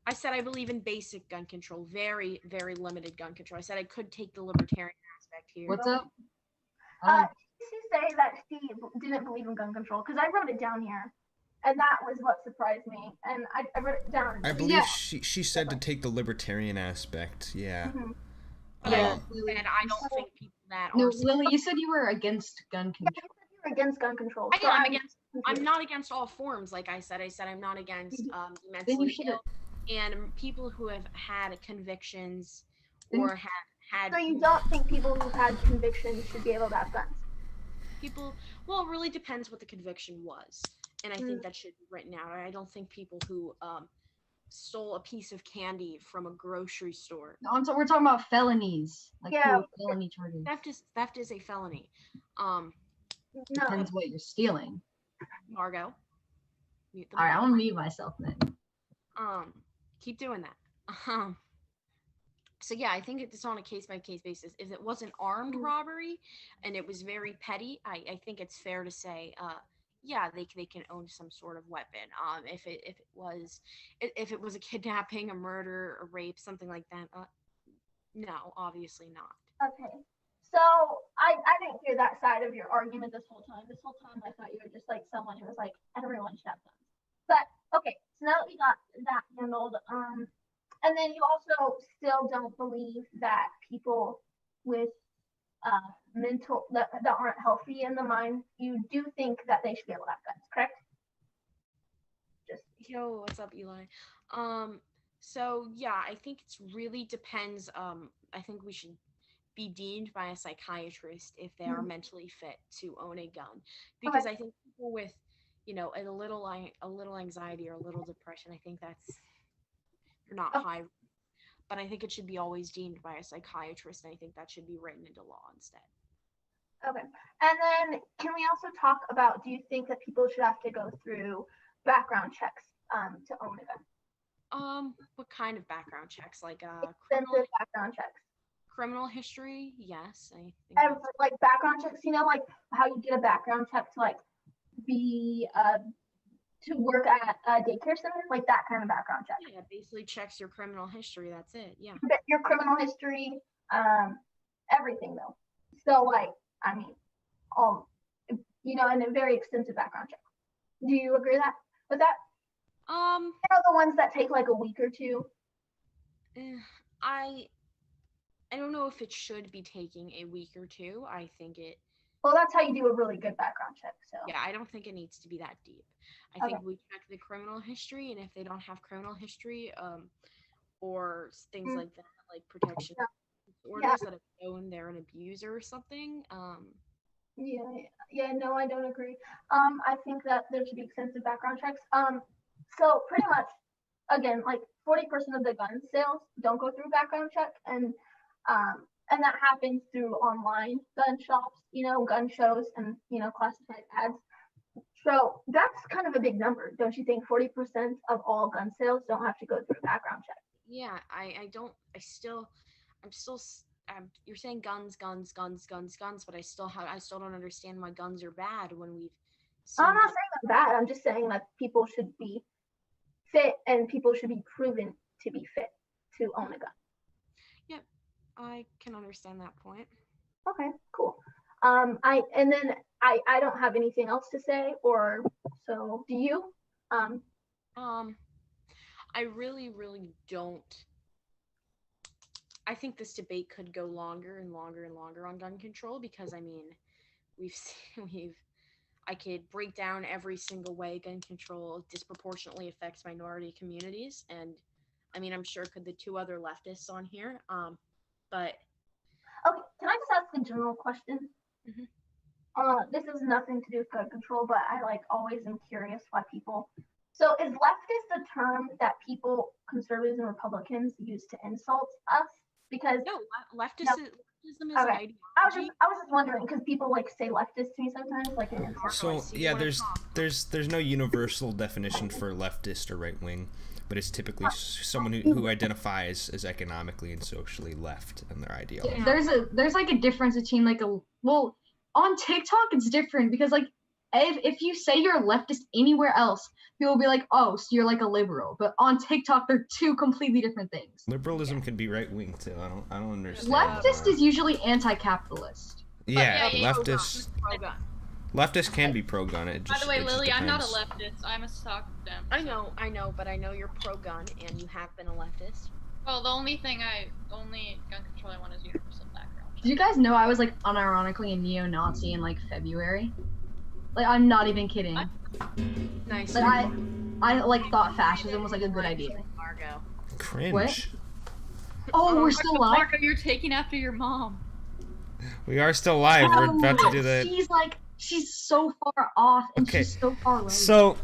I said I believe in basic gun control, very, very limited gun control. I said I could take the libertarian aspect here. What's up? Did she say that she didn't believe in gun control? Because I wrote it down here, and that was what surprised me. And I wrote it down. I believe she said to take the libertarian aspect. Yeah. Mhm. But I don't think people that No, are. Lily, you said you were against gun Yeah, control. you said you were against gun control. I so am against. I'm not against all forms. Like I said I'm not against Then you mentally should. ill and people who have had convictions Then- or have had So you don't think people who've had convictions should be able to have guns? people. Well, it really depends what the conviction was, and I think that should be written out. I don't think people who stole a piece of candy from a grocery store. We're talking about felonies. Like Yeah. cool felony charges. Theft is a felony. No. Depends what you're stealing. Margot. Mute the All right, mic. I'm gonna mute myself then. Keep doing that. So yeah, I think it's on a case by case basis. If it was an armed robbery and it was very petty, I think it's fair to say, yeah, they can own some sort of weapon. If it was a kidnapping, a murder, a rape, something like that, no, obviously not. Okay. So I didn't hear that side of your argument this whole time. This whole time I thought you were just like someone who was like, everyone should have guns. But okay, so now that we got that handled, and then you also still don't believe that people with mental that aren't healthy in the mind, you do think that they should be able to have guns, correct? Just Yo, what's up, Eli? So yeah, I think it's really depends. I think we should be deemed by a psychiatrist if they are mentally fit to own a gun, because I think people with, a little anxiety or a little depression, I think that's you're not high, but I think it should be always deemed by a psychiatrist, and I think that should be written into law instead. okay. And then can we also talk about, do you think that people should have to go through background checks to own a gun? What kind of background checks? Like Extensive background checks. criminal history? Yes, I think. And like background checks, like how you get a background check to like be to work at a daycare center, like that kind of background check. Yeah, it basically checks your criminal history. That's it. Yeah. Your criminal history, everything though. So like, I mean, and a very extensive background check. Do you agree with that? The ones that take like a week or two. I don't know if it should be taking a week or two. I think it. Well, that's how you do a really good background check. So yeah, I don't think it needs to be that deep. I think we check the criminal history, and if they don't have criminal history, or things like that, like protection orders that have shown they're an abuser or something. No, I don't agree. I think that there should be extensive background checks. So pretty much, again, like 40% of the gun sales don't go through background check, and that happens through online gun shops, gun shows, and classified ads. So that's kind of a big number, don't you think? 40% of all gun sales don't have to go through a background check. Yeah, you're saying guns, but I still don't understand why guns are bad when we've seen I'm not saying they're bad. I'm just saying that people should be fit, and people should be proven to be fit to own a gun. Yep, I can understand that point. Okay, cool. I don't have anything else to say, or so do you? I really, really don't. I think this debate could go longer and longer and longer on gun control because, I mean, I could break down every single way gun control disproportionately affects minority communities, and I mean, I'm sure could the two other leftists on here, but. Okay, can I just ask a general question? Mhm. This has nothing to do with gun control, but I always am curious why people. So is leftist a term that people, conservatives and Republicans, use to insult us? Because no, leftism is an ideology. I was just wondering because people say leftist to me sometimes, an insult. So yeah, there's no universal definition for leftist or right wing, but it's typically someone who identifies as economically and socially left in their ideology. Yeah. There's a difference between on TikTok it's different because if you say you're a leftist anywhere else, people will be like, oh, so you're a liberal. But on TikTok, they're two completely different things. Liberalism can be right wing too. I don't understand. Leftist is usually anti-capitalist. Yeah, leftist. Leftist can be pro-gun. By the way, Lily, I'm not a leftist. I'm a stock dem. I know, but I know you're pro-gun and you have been a leftist. Well, the only gun control I want is universal background. Did you guys know I was unironically a neo-Nazi in February? I'm not even kidding. Nice. I thought fascism was a good idea. Margo. Cringe. What? Oh, we're still live? Margo, you're taking after your mom. We are still live. We're about to do that. She's so far off and she's so far right. So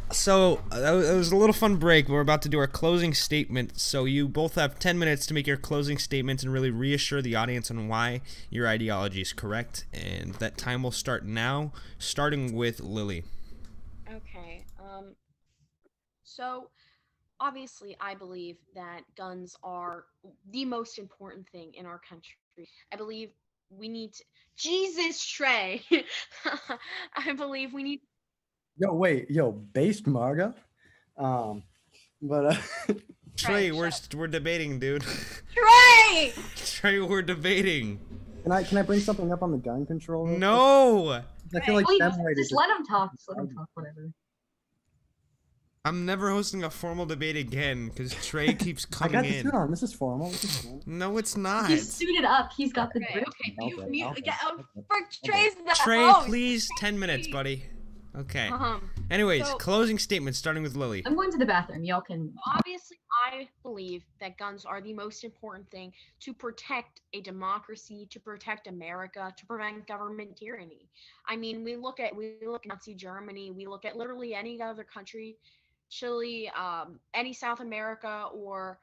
it was a little fun break. We're about to do our closing statement. So you both have 10 minutes to make your closing statements and really reassure the audience on why your ideology is correct. And that time will start now, starting with Lily. Okay. So obviously I believe that guns are the most important thing in our country. I believe we need to... Jesus, Trey. I believe we need... Based Margo. Trey, we're debating, dude. Trey! Trey, we're debating. Can I bring something up on the gun control? No! I feel like just let him talk. Just let him talk, whatever. I'm never hosting a formal debate again because Trey keeps coming in. I got the suit on. This is formal. No, it's not. He's suited up. He's got the drip. Trey, please, 10 minutes, buddy. Okay. Anyways, closing statements, starting with Lily. I'm going to the bathroom. Y'all can... Obviously, I believe that guns are the most important thing to protect a democracy, to protect America, to prevent government tyranny. I mean, we look at Nazi Germany, we look at literally any other country, Chile, any South America or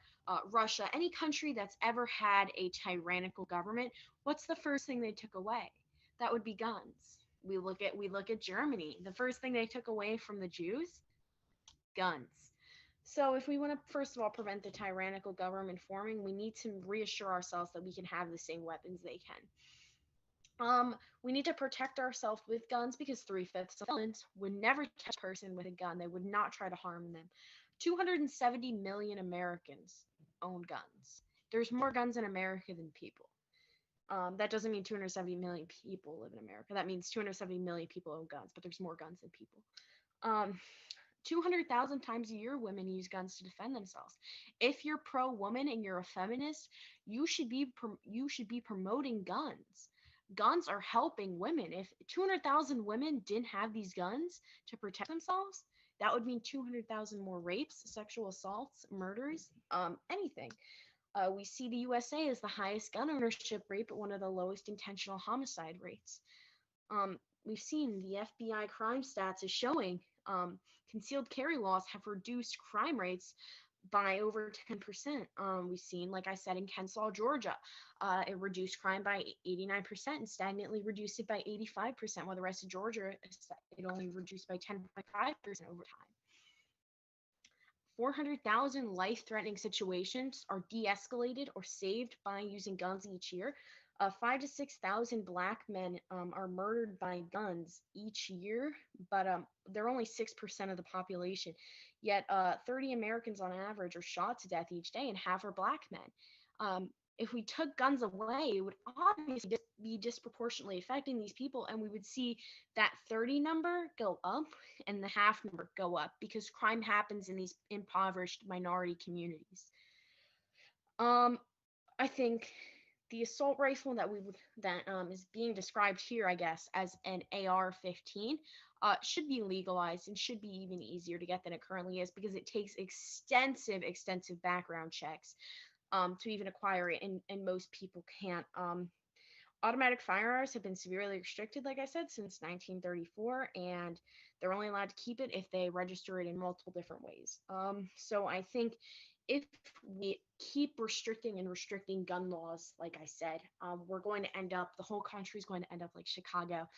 Russia, any country that's ever had a tyrannical government. What's the first thing they took away? That would be guns. We look at Germany. The first thing they took away from the Jews, guns. So if we want to, first of all, prevent the tyrannical government forming, we need to reassure ourselves that we can have the same weapons they can. We need to protect ourselves with guns because 3/5 of felons would never touch a person with a gun. They would not try to harm them. 270 million Americans own guns. There's more guns in America than people. That doesn't mean 270 million people live in America. That means 270 million people own guns, but there's more guns than people. 200,000 times a year, women use guns to defend themselves. If you're pro-woman and you're a feminist, you should be promoting guns. Guns are helping women. If 200,000 women didn't have these guns to protect themselves, that would mean 200,000 more rapes, sexual assaults, murders, anything. We see the USA as the highest gun ownership rate, but one of the lowest intentional homicide rates. We've seen the FBI crime stats is showing concealed carry laws have reduced crime rates by over 10%. We've seen, like I said, in Kensaw, Georgia, it reduced crime by 89% and stagnantly reduced it by 85%, while the rest of Georgia, it only reduced by 10.5% over time. 400,000 life-threatening situations are de-escalated or saved by using guns each year. 5 to 6,000 black men are murdered by guns each year, but they're only 6% of the population. Yet 30 Americans on average are shot to death each day, and half are black men. If we took guns away, it would obviously be disproportionately affecting these people, and we would see that 30 number go up and the half number go up because crime happens in these impoverished minority communities. I think the assault rifle that is being described here, I guess, as an AR-15, should be legalized and should be even easier to get than it currently is because it takes extensive background checks to even acquire it, and most people can't. Automatic firearms have been severely restricted, like I said, since 1934, and they're only allowed to keep it if they register it in multiple different ways. So I think if we keep restricting gun laws, like I said, we're going to end up, the whole country is going to end up like Chicago.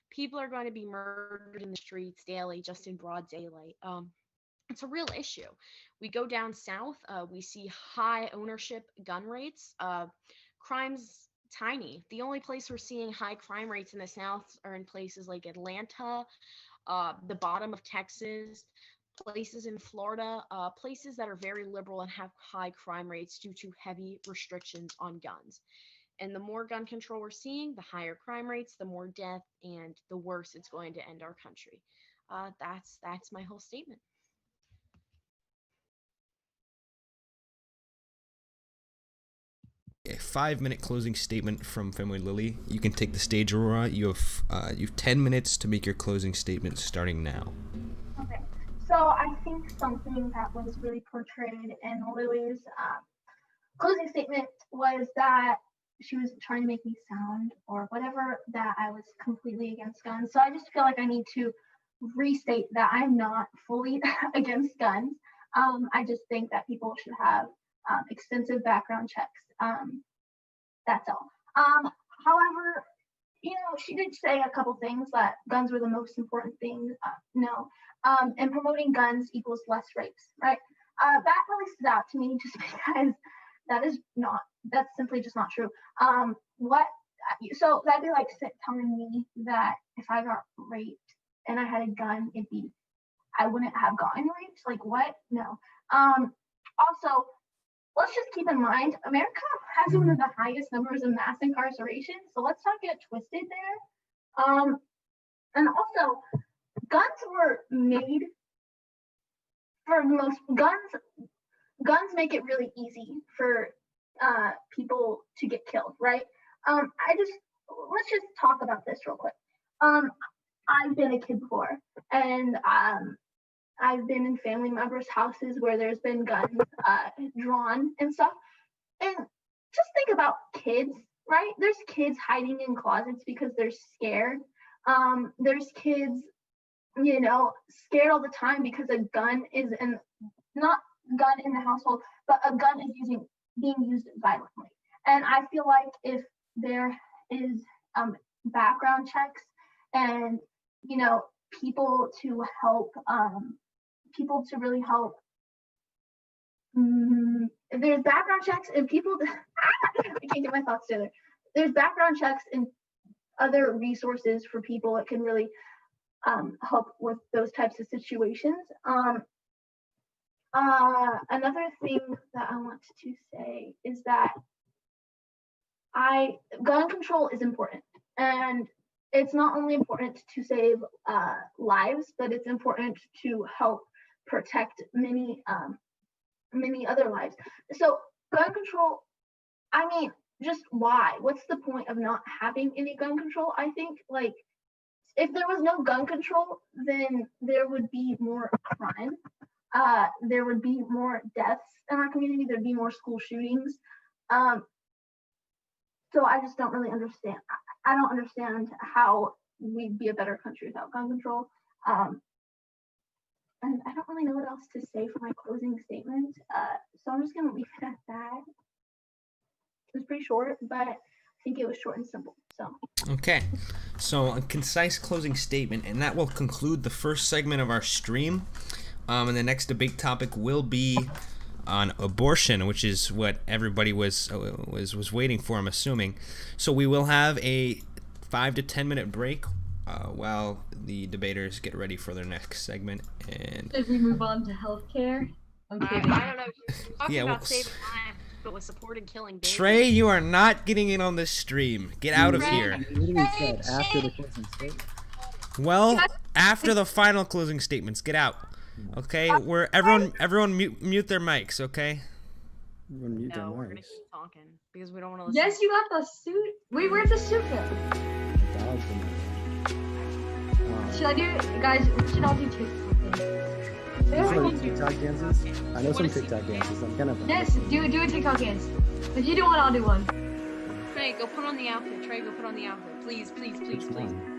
People are going to be murdered in the streets daily, just in broad daylight. It's a real issue. We go down south, we see high ownership gun rates. Crime's tiny. The only place we're seeing high crime rates in the south are in places like Atlanta, the bottom of Texas, places in Florida, places that are very liberal and have high crime rates due to heavy restrictions on guns. And the more gun control we're seeing, the higher crime rates, the more death, and the worse it's going to end our country. That's my whole statement. A 5-minute closing statement from Femoidlily. You can take the stage, Aurora. You have 10 minutes to make your closing statement starting now. Okay, so I think something that was really portrayed in Lily's closing statement was that she was trying to make me sound or whatever that I was completely against guns. So I just feel like I need to restate that I'm not fully against guns. I just think that people should have extensive background checks. That's all. However, she did say a couple things that guns were the most important thing. No. And promoting guns equals less rapes, right? That really stood out to me just because that's simply just not true. So that'd be like telling me that if I got raped and I had a gun, I wouldn't have gotten raped. Like what? No. Also, let's just keep in mind, America has one of the highest numbers of mass incarceration, so let's not get twisted there. And also, guns were made for most guns make it really easy for people to get killed, right? Let's just talk about this real quick. I've been a kid before, and I've been in family members' houses where there's been guns drawn and stuff. And just think about kids, right? There's kids hiding in closets because they're scared. There's kids, scared all the time because a gun is not gun in the household, but a gun is being used violently. And I feel like if there is background checks and people to help people to really help. There's background checks and people. I can't get my thoughts together. There's background checks and other resources for people that can really help with those types of situations. Another thing that I want to say is that gun control is important, and it's not only important to save lives, but it's important to help protect many other lives. So gun control, just why? What's the point of not having any gun control? I think if there was no gun control, then there would be more crime. There would be more deaths in our community. There'd be more school shootings. So I just don't really understand. I don't understand how we'd be a better country without gun control. And I don't really know what else to say for my closing statement. So I'm just going to leave it at that. It was pretty short, but I think it was short and simple. So. Okay. So a concise closing statement, and that will conclude the first segment of our stream. And the next debate topic will be on abortion, which is what everybody was waiting for, I'm assuming. So we will have a 5 to 10 minute break while the debaters get ready for their next segment. And Should we move on to healthcare? I'm kidding. I don't know. You're talking Yeah, well, about saving lives, but with supporting killing babies. Trey, you are not getting in on this stream. Get out of here. It literally said after the closing statement. Well, after the final closing statements, get out. Okay, we're everyone mute their mics. Okay. Everyone mute their No, we're gonna mics. keep talking because we don't want to listen. Yes, you got the suit. Wait, where's the suit go? The dogs in Should I do, guys? We should all do TikTok there. dances. Some TikTok dances? I know some TikTok dances. I'm kind of. Yes, do a TikTok dance. If you do one, I'll do one. Trey, go put on the outfit. Trey, go put on the outfit. Please, please, please, Which please. one?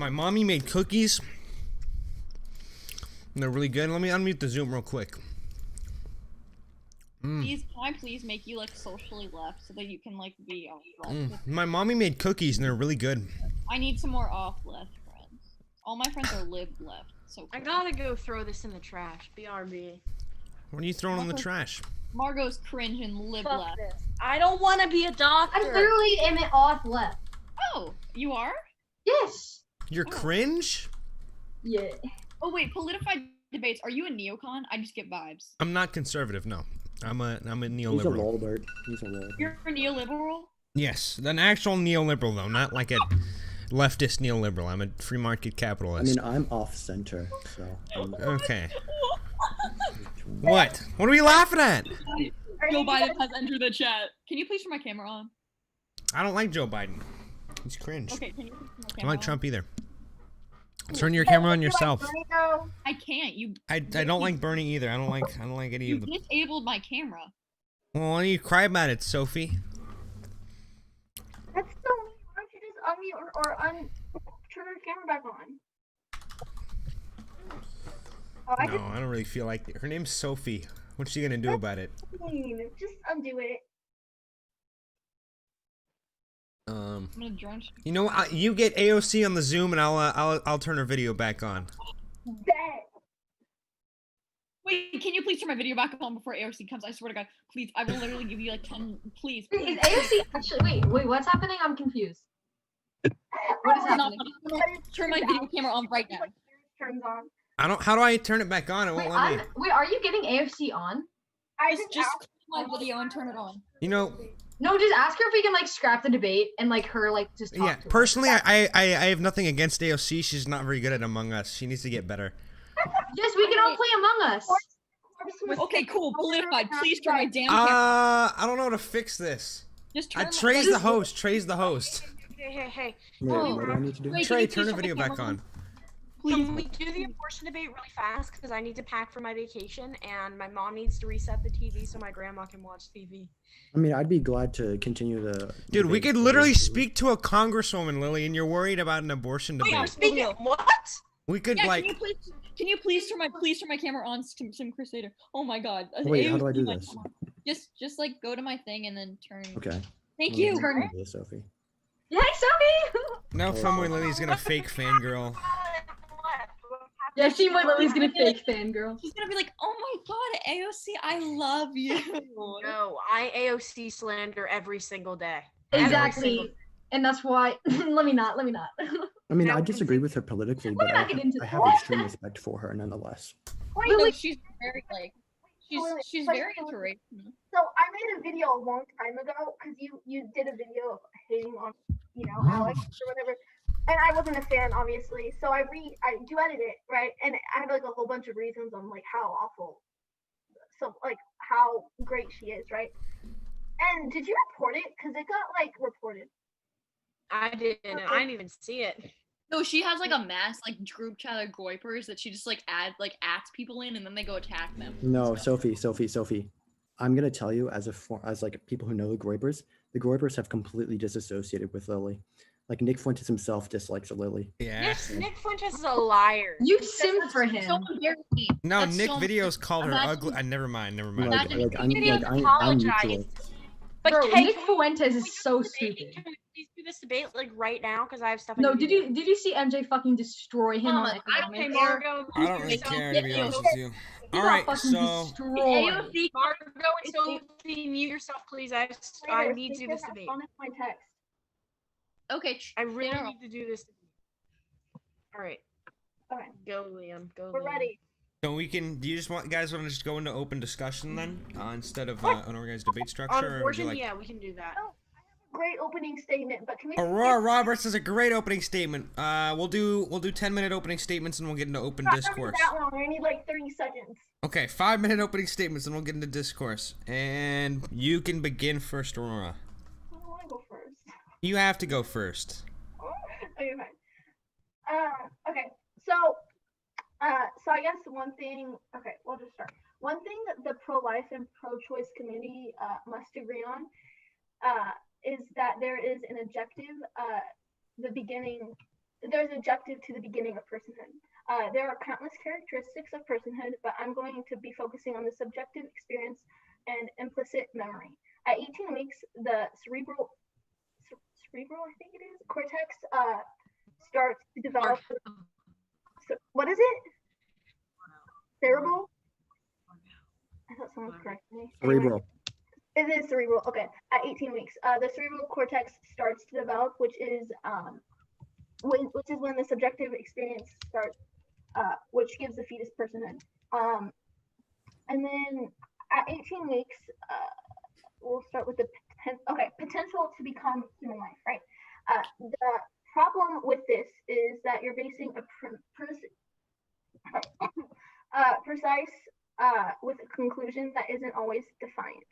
My mommy made cookies. And they're really good. Let me unmute the Zoom real quick. Please, can I please make you like socially left so that you can like be off left? My mommy made cookies and they're really good. I need some more off left friends. All my friends are lib left. So I gotta go throw this in the trash. BRB. What are you throwing in the trash? Margot's cringe and lib Fuck left. this. I don't want to be a doctor. I literally am an off left. Oh, you are? Yes. You're cringe? Yeah. Oh wait, politified debates. Are you a neocon? I just get vibes. I'm not conservative, no. I'm a He's a neoliberal. lolbert. He's a lolbert. You're a neoliberal? Yes, an actual neoliberal though, not like a leftist neoliberal. I'm a free market I capitalist. mean, I'm off center, so. Okay. What? What are we laughing at? Joe Biden has entered the chat. Can you please turn my camera on? I don't like Joe Biden. He's cringe. Okay, can you please turn my I camera don't like on? Trump either. Turn your camera on yourself. I can't. You I don't like Bernie either. I don't like any you of them. disabled my camera. Well, why don't you cry about it, Sophie? That's so mean. Why don't you just unmute or turn your camera back on? Oh, I No, I don't really feel like it. Her name's Sophie. What's she gonna do about it? just undo it. I'm gonna drone. You know what? You get AOC on the Zoom, and I'll turn her video back on. Bet. Wait, can you please turn my video back on before AOC comes? I swear to God, please. I will literally give you like 10. Please. Is please. AOC actually? Wait. What's happening? I'm confused. What is I'm not happening? gonna turn my video camera on right now. Like, turns on. I don't. How do I turn it back on? It won't let me. Wait, are you getting AFC on? I Just click my video and turn it on. You know, No, just ask her if we can like scrap the debate and like her like just talk yeah. to her. Personally, I have nothing against AOC. She's not very good at Among Us. She needs to get better. Yes, we can all play Among Us. Okay, cool. Politified. Please turn my damn camera. I don't know how to fix this. Just turn. Trey's the host. Trey's the host. Hey. Wait, Oh. what do I need to do? Wait, Trey, can turn you the please video turn my back camera on. Can we do the abortion debate really fast? Because I need to pack for my vacation, and my mom needs to reset the TV so my grandma can watch TV. I mean, I'd be glad to continue the. Dude, we debate could literally for- speak to a congresswoman, Lily, and you're worried about an abortion Wait, debate. speaking of what? We could Yeah, like. can you please turn my camera on, Sim Crusader? Oh my God. Wait, how do I do my this? camera. Just like go to my thing and then turn. Okay. Thank Let me you. do this, Sophie. Yay, Sophie! Now, Femoid Lily's gonna fake fangirl. Yeah, she might Lily's gonna fake fangirl. She's gonna be like, oh my God, AOC, I love you. No, I AOC slander every single day. Exactly. And that's why let me not. I mean, I disagree with her politically, but Let me not get into I have that. extreme respect for her nonetheless. Wait, No, wait. she's very like, Wait, she's wait, very wait. inspirational. So I made a video a long time ago because you did a video of hating on Alex or whatever, and I wasn't a fan obviously. So I do edit it right, and I have like a whole bunch of reasons on like how awful, so like how great she is, right? And did you report it? Because it got like reported. I didn't even see it. No, she has like a mass like group chat of goipers that she just like adds people in and then they go attack them. No, Sophie. I'm gonna tell you, as like people who know the Groypers have completely disassociated with Lily. Like Nick Fuentes himself dislikes Lily. Yeah. Nick Fuentes is a liar. You sim for him. So embarrassing. No, That's Nick so- videos called her Imagine- ugly. Never mind. Like, Imagine I'm he didn't I'm apologize. neutral. But Bro, can Nick we Fuentes do is so this debate? stupid. Can we please do this debate like right now? Because I have stuff. I No, need to did do. you see MJ fucking destroy him on I don't Okay, economics? Margo. I don't really care to be honest with you. He All got right, fucking so destroyed. AOC, Margo and Sophie, mute yourself, please. I Later, need to do because this debate. I found my text. Okay, I really General. need to do this. All right, Okay, go Liam. Go. we're Liam. ready. do you just guys want to just go into open discussion then, instead of unorganized debate On structure, or would you abortion, like? yeah, we can do that. Great opening statement, but can we? Robertss is a great opening statement. We'll do 10-minute opening statements and we'll get into open Not discourse. that long. I need like 30 seconds. Okay, 5-minute opening statements and we'll get into discourse. And you can begin first, Aurora. I don't want to go first. You have to go first. Okay, fine. Okay. So I guess one thing. Okay, we'll just start. One thing that the pro-life and pro-choice community must agree on is that there is an objective, the beginning there's objective to the beginning of personhood. There are countless characteristics of personhood, but I'm going to be focusing on the subjective experience and implicit memory. At 18 weeks, the cerebral, I think it is, cortex starts to develop. What is it? Cerebral? I thought someone was correcting me. Cerebral. It is cerebral. Okay, at 18 weeks, the cerebral cortex starts to develop, which is when the subjective experience starts, which gives the fetus personhood. And then at 18 weeks, we'll start with the potential to become human life, right? The problem with this is that you're basing a precise with a conclusion that isn't always defined.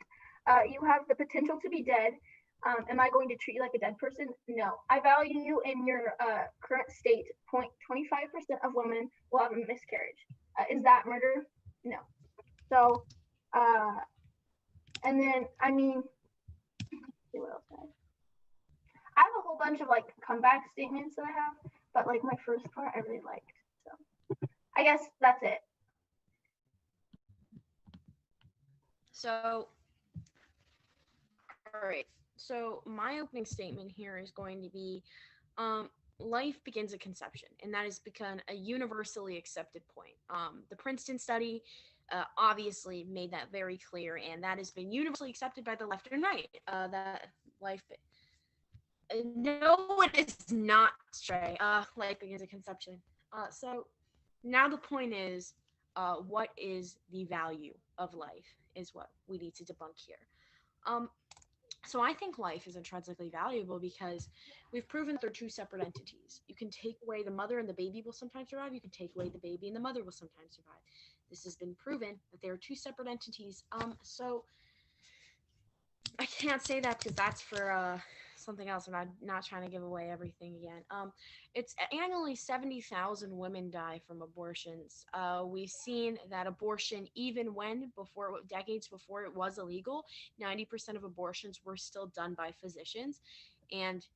You have the potential to be dead. Am I going to treat you like a dead person? No. I value you in your current state. 0.25% of women will have a miscarriage. Is that murder? No. So, and then, I mean, let's see what else I have a whole bunch of like comeback statements that I have, but like my first part I really liked. So I guess that's it. So, all right. So my opening statement here is going to be, life begins at conception, and that has become a universally accepted point. The Princeton study obviously made that very clear, and that has been universally accepted by the left and right. That life. No, it is not, Trey. Life begins at conception. So now the point is, what is the value of life is what we need to debunk here. So I think life is intrinsically valuable because we've proven that they're two separate entities. You can take away the mother and the baby will sometimes survive. You can take away the baby and the mother will sometimes survive. This has been proven that they are two separate entities. So I can't say that because that's for something else. I'm not trying to give away everything again. It's annually 70,000 women die from abortions. We've seen that abortion, even decades before it was illegal, 90% of abortions were still done by physicians, and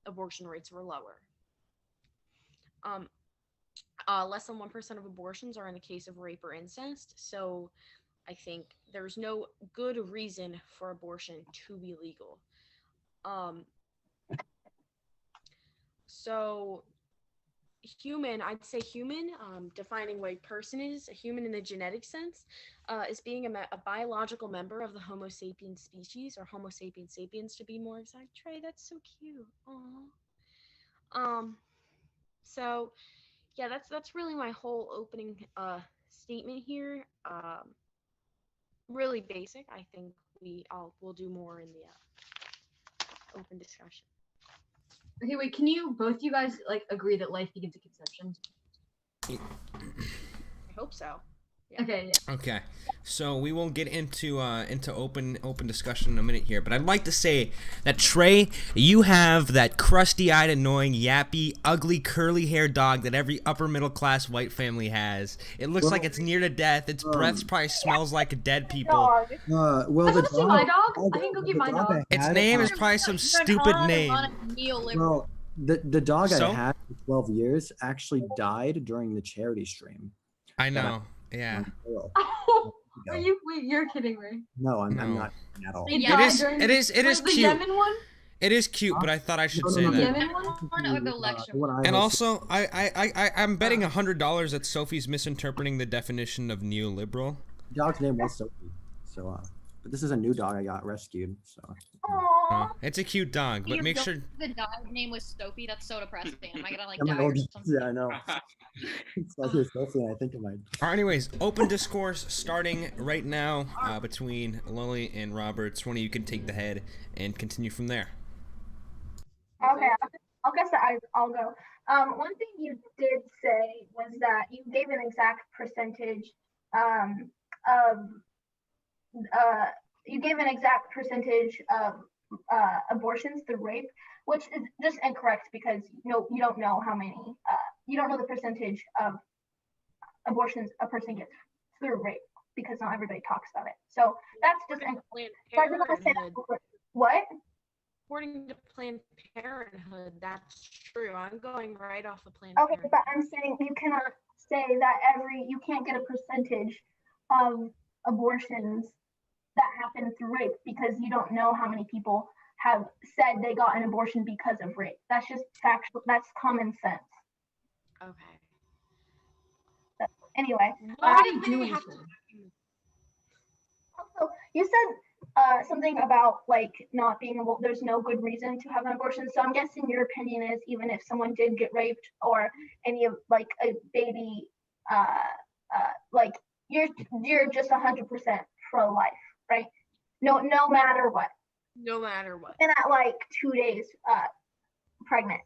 abortion rates were lower. Less than 1% of abortions are in the case of rape or incest. So I think there's no good reason for abortion to be legal. So human, I'd say human, defining what a person is, a human in a genetic sense, is being a biological member of the Homo sapiens species, or Homo sapiens sapiens to be more exact. Trey, that's so cute. Aww. So yeah, that's really my whole opening statement here. Really basic. I think we'll do more in the open discussion. Okay, wait, can both you guys like agree that life begins at conception? I hope so. Yeah. Okay, yeah. Okay, so we will get into open discussion in a minute here, but I'd like to say that Trey, you have that crusty-eyed, annoying, yappy, ugly, curly-haired dog that every upper middle class white family has. It looks like it's near to death. Its breath probably smells like dead people. Well, the dog, my dog. I can go get my dog. Its name is probably some stupid name. Well, the dog I had for 12 years actually died during the charity stream. I know. Yeah. You're kidding me. No, I'm not at all. It is the cute. Yemen one? It is cute, but I thought I should say The that. Yemen one or the lecture one? And also, I'm betting $100 that Sophie's misinterpreting the definition of neoliberal. The dog's name was Sophie, so but this is a new dog I got rescued, so. It's a cute dog, but make sure the dog's name was Sophie. That's so depressing. Am I gonna like Yeah, die or something? yeah, I know. It's like Sophie, and I think it might. All right, anyways, open discourse starting right now between Lily and Robertss. One of you can take the head and continue from there. Okay, I'll guess that I'll go. One thing you did say was that you gave an exact percentage of abortions through rape, which is just incorrect because you don't know how many, you don't know the percentage of abortions a person gets through rape because not everybody talks about it. So that's just incorrect. So I just want to say that. What? According to Planned Parenthood, that's true. I'm going right off of Planned Okay, Parenthood. but I'm saying you cannot say that you can't get a percentage of abortions that happen through rape because you don't know how many people have said they got an abortion because of rape. That's just factual. That's common sense. Okay. Anyway, Why do do you they do have to? anything? also you said something about like not being able. There's no good reason to have an abortion. So I'm guessing your opinion is even if someone did get raped or any of like a baby, like you're just 100% pro-life, right? No matter what. No matter what. And at like 2 days pregnant.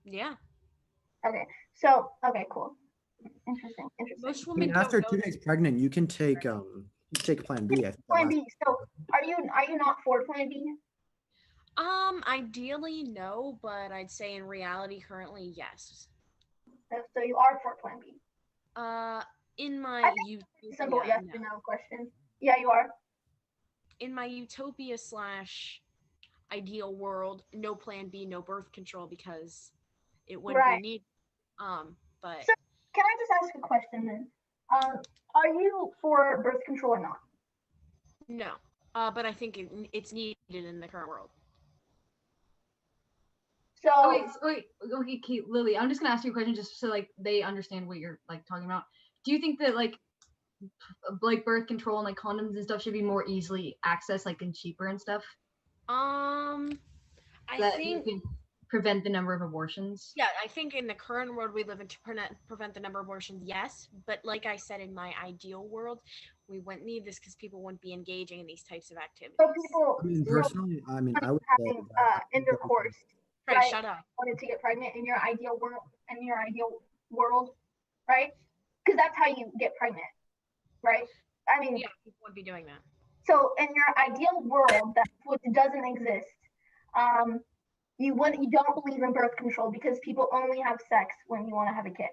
Yeah. Okay. So okay, cool. Interesting. Most I women mean, after don't 2 know. days pregnant, you can take Plan B. I think that Plan lasts- B. So are you not for Plan B? Ideally no, but I'd say in reality currently yes. So you are for Plan B. In I my think simple yes or no question. Yeah, you are. in my utopia / ideal world, no Plan B, no birth control because it wouldn't Right. be needed. But So can I just ask a question then? Are you for birth control or not? no. But I think it's needed in the current world. So Okay, Lily, I'm just gonna ask you a question just so like they understand what you're like talking about. Do you think that like birth control and like condoms and stuff should be more easily accessed, like and cheaper and stuff? I That think you can prevent the number of abortions. yeah, I think in the current world we live in to prevent the number of abortions, yes. But like I said, in my ideal world, we wouldn't need this because people wouldn't be engaging in these types of activities. so people I mean, personally, I mean, I would say having that intercourse, Trey, right? shut up. Wanted to get pregnant in your ideal world, right? Because that's how you get pregnant, right? I mean, Yeah, people wouldn't be doing that. so in your ideal world, that which doesn't exist, you don't believe in birth control because people only have sex when you want to have a kid.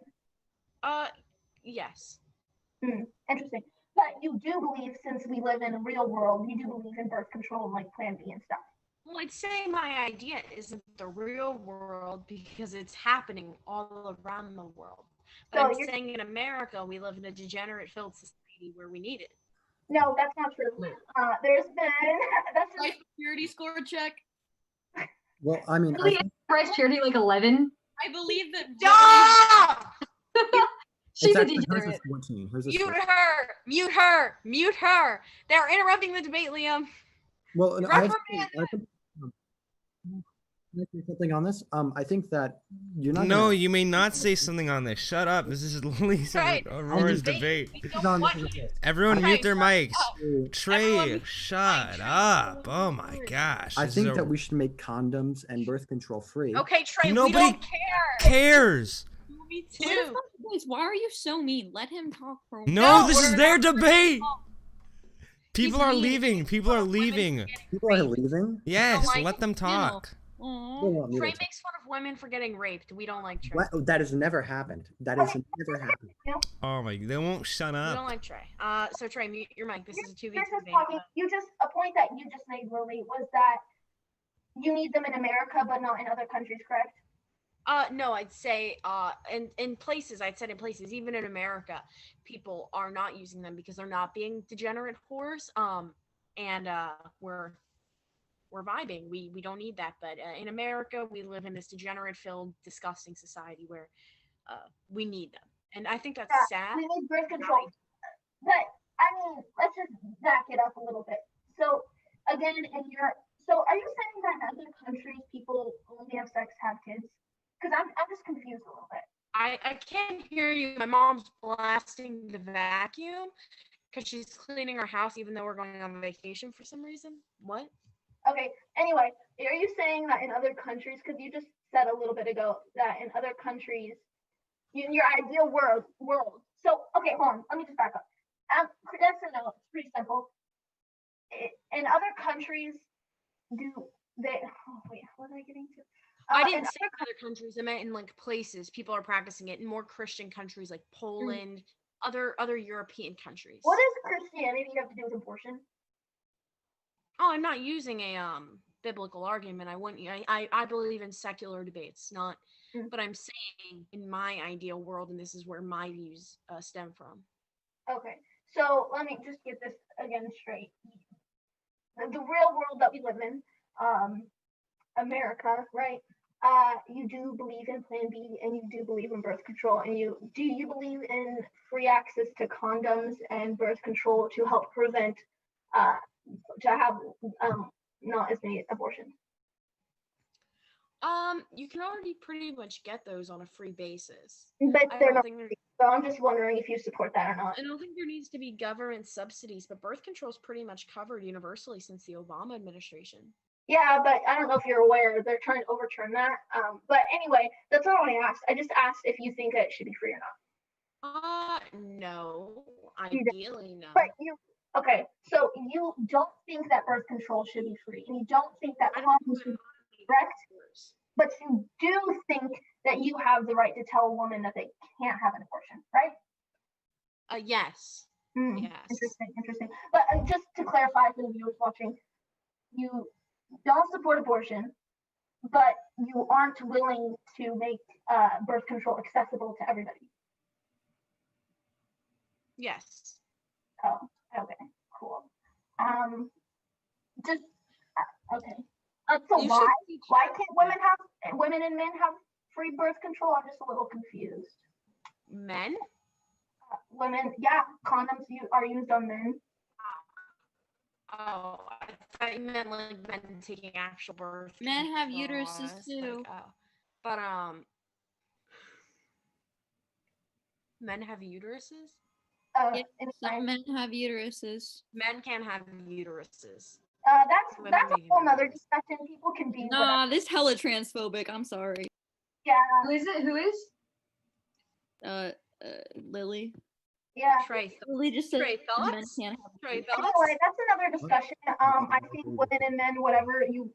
Yes. Interesting. But you do believe, since we live in a real world, you do believe in birth control and like Plan B and stuff. Well, I'd say my idea isn't the real world because it's happening all around the world. But So I'm you're saying in America, we live in a degenerate-filled society where we need it. no, that's not true. There's been that's My just security score check. well, I mean, I Lily think Bryce Charity like 11. I believe that. Stop! She's it's a actually hers is degenerate. 14. Hers is Mute 14. her! Mute her! Mute her! They're interrupting the debate, Liam. Well, no, I have Reprimand. can I say something on this? I think that you're not. No, gonna, you may not say something on this. Shut up. This is Lisa's Right. Aurora's Debate. debate. We This is don't on- want this is you. okay. Everyone Trey, mute their shut mics. up. Trey, Everyone- shut up. Oh my gosh. I this think is that we should make condoms and birth control free. Okay, Trey, we Nobody don't care. cares. Me Let us too. talk, guys. Why are you so mean? Let him talk for. No, this we're is their not- debate. People He's are mean. leaving. People are leaving. People are leaving. Yes, like let them talk. Aw. They want me Trey to makes fun of women for getting raped. We don't like Trey. What? Oh, that has never happened. That has never happened. Oh my, they won't shut We don't up. like Trey. So Trey, mute your mic. This is a 2v2 you're just debate. talking. A point that you just made, Lily, was that you need them in America but not in other countries, correct? No, I'd say in places, even in America, people are not using them because they're not being degenerate whores. And we're vibing. We don't need that. But in America, we live in this degenerate-filled, disgusting society where we need them. And I think that's sad. We need birth control. But I mean, let's just back it up a little bit. So again, so are you saying that in other countries people only have sex, have kids? Because I'm just confused a little bit. I can't hear you. My mom's blasting the vacuum because she's cleaning our house even though we're going on vacation for some reason. What? Okay. Anyway, are you saying that in other countries? Because you just said a little bit ago that in other countries, in your ideal world. So okay, hold on. Let me just back up. Yes or no? It's pretty simple. In other countries, do they? Oh wait, what am I getting to? I didn't say other countries. I meant in like places people are practicing it in more Christian countries like Poland, other European countries. What does Christianity have to do with abortion? Oh, I'm not using a biblical argument. I wouldn't. I believe in secular debates, not. Mm. But I'm saying in my ideal world, and this is where my views stem from. Okay, so let me just get this again straight. The real world that we live in, America, right? You do believe in Plan B, and you do believe in birth control, and you believe in free access to condoms and birth control to help prevent to have not as many abortions? You can already pretty much get those on a free basis. But I they're don't not. think there, So I'm just wondering if you support that or not. I don't think there needs to be government subsidies, but birth control is pretty much covered universally since the Obama administration. Yeah, but I don't know if you're aware they're trying to overturn that. But anyway, that's not what I asked. I just asked if you think it should be free or not. No. You don't. Ideally, no. But okay, so you don't think that birth control should be free, and you don't think that I don't condoms think should it be correct, matters. but you do think that you have the right to tell a woman that they can't have an abortion, right? Yes. Yes. Interesting. But just to clarify for the viewers watching, you don't support abortion, but you aren't willing to make birth control accessible to everybody. Yes. Oh, okay, cool. Just okay. So You why should teach can't women and men have free birth control? I'm just a little confused. men? Women, yeah, condoms are used on men. Oh, I thought you meant like men taking actual birth. Men have control. uteruses I was too. like, oh. But men have uteruses? Yeah, Anyway, some men have uteruses. Men can have uteruses. that's a whole nother discussion. People can be Nah, this hella transphobic. I'm sorry. yeah, Who is it? Who is? Lily. yeah. Trey, Lily just said Trey men thoughts? can't have Trey uteruses. thoughts? Anyway, that's another discussion. I think women and men, whatever you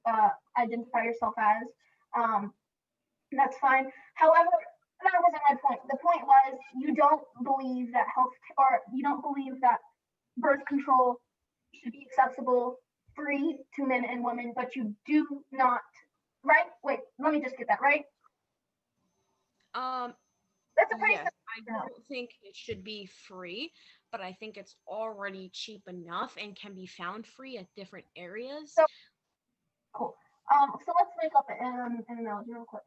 identify yourself as, that's fine. However, that wasn't my point. The point was you don't believe that you don't believe that birth control should be accessible, free to men and women, but you do not, right? Wait, let me just get that right. That's a pretty Yes, I don't think it should be free, but I think it's already cheap enough and can be found free at different areas. So, cool. So let's make up an analogy real quick.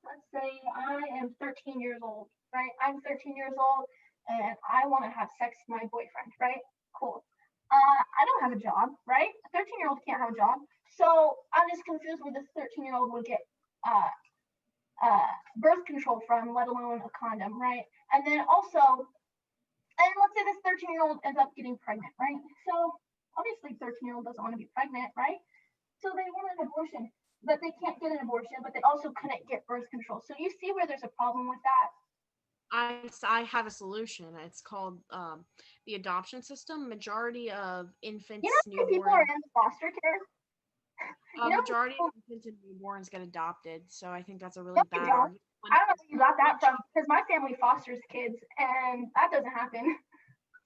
Let's say I am 13 years old, right? I'm 13 years old and I want to have sex with my boyfriend, right? Cool. I don't have a job, right? A 13-year-old can't have a job. So I'm just confused where this 13-year-old would get birth control from, let alone a condom, right? And then also, and let's say this 13-year-old ends up getting pregnant, right? So obviously 13-year-old doesn't want to be pregnant, right? So they want an abortion, but they can't get an abortion, but they also couldn't get birth control. So you see where there's a problem with that? I have a solution. It's called the adoption system. Majority of infants, People are in foster care. Majority of infants and newborns get adopted, so I think that's a really bad argument. I don't know where you got that from, because my family fosters kids, and that doesn't happen.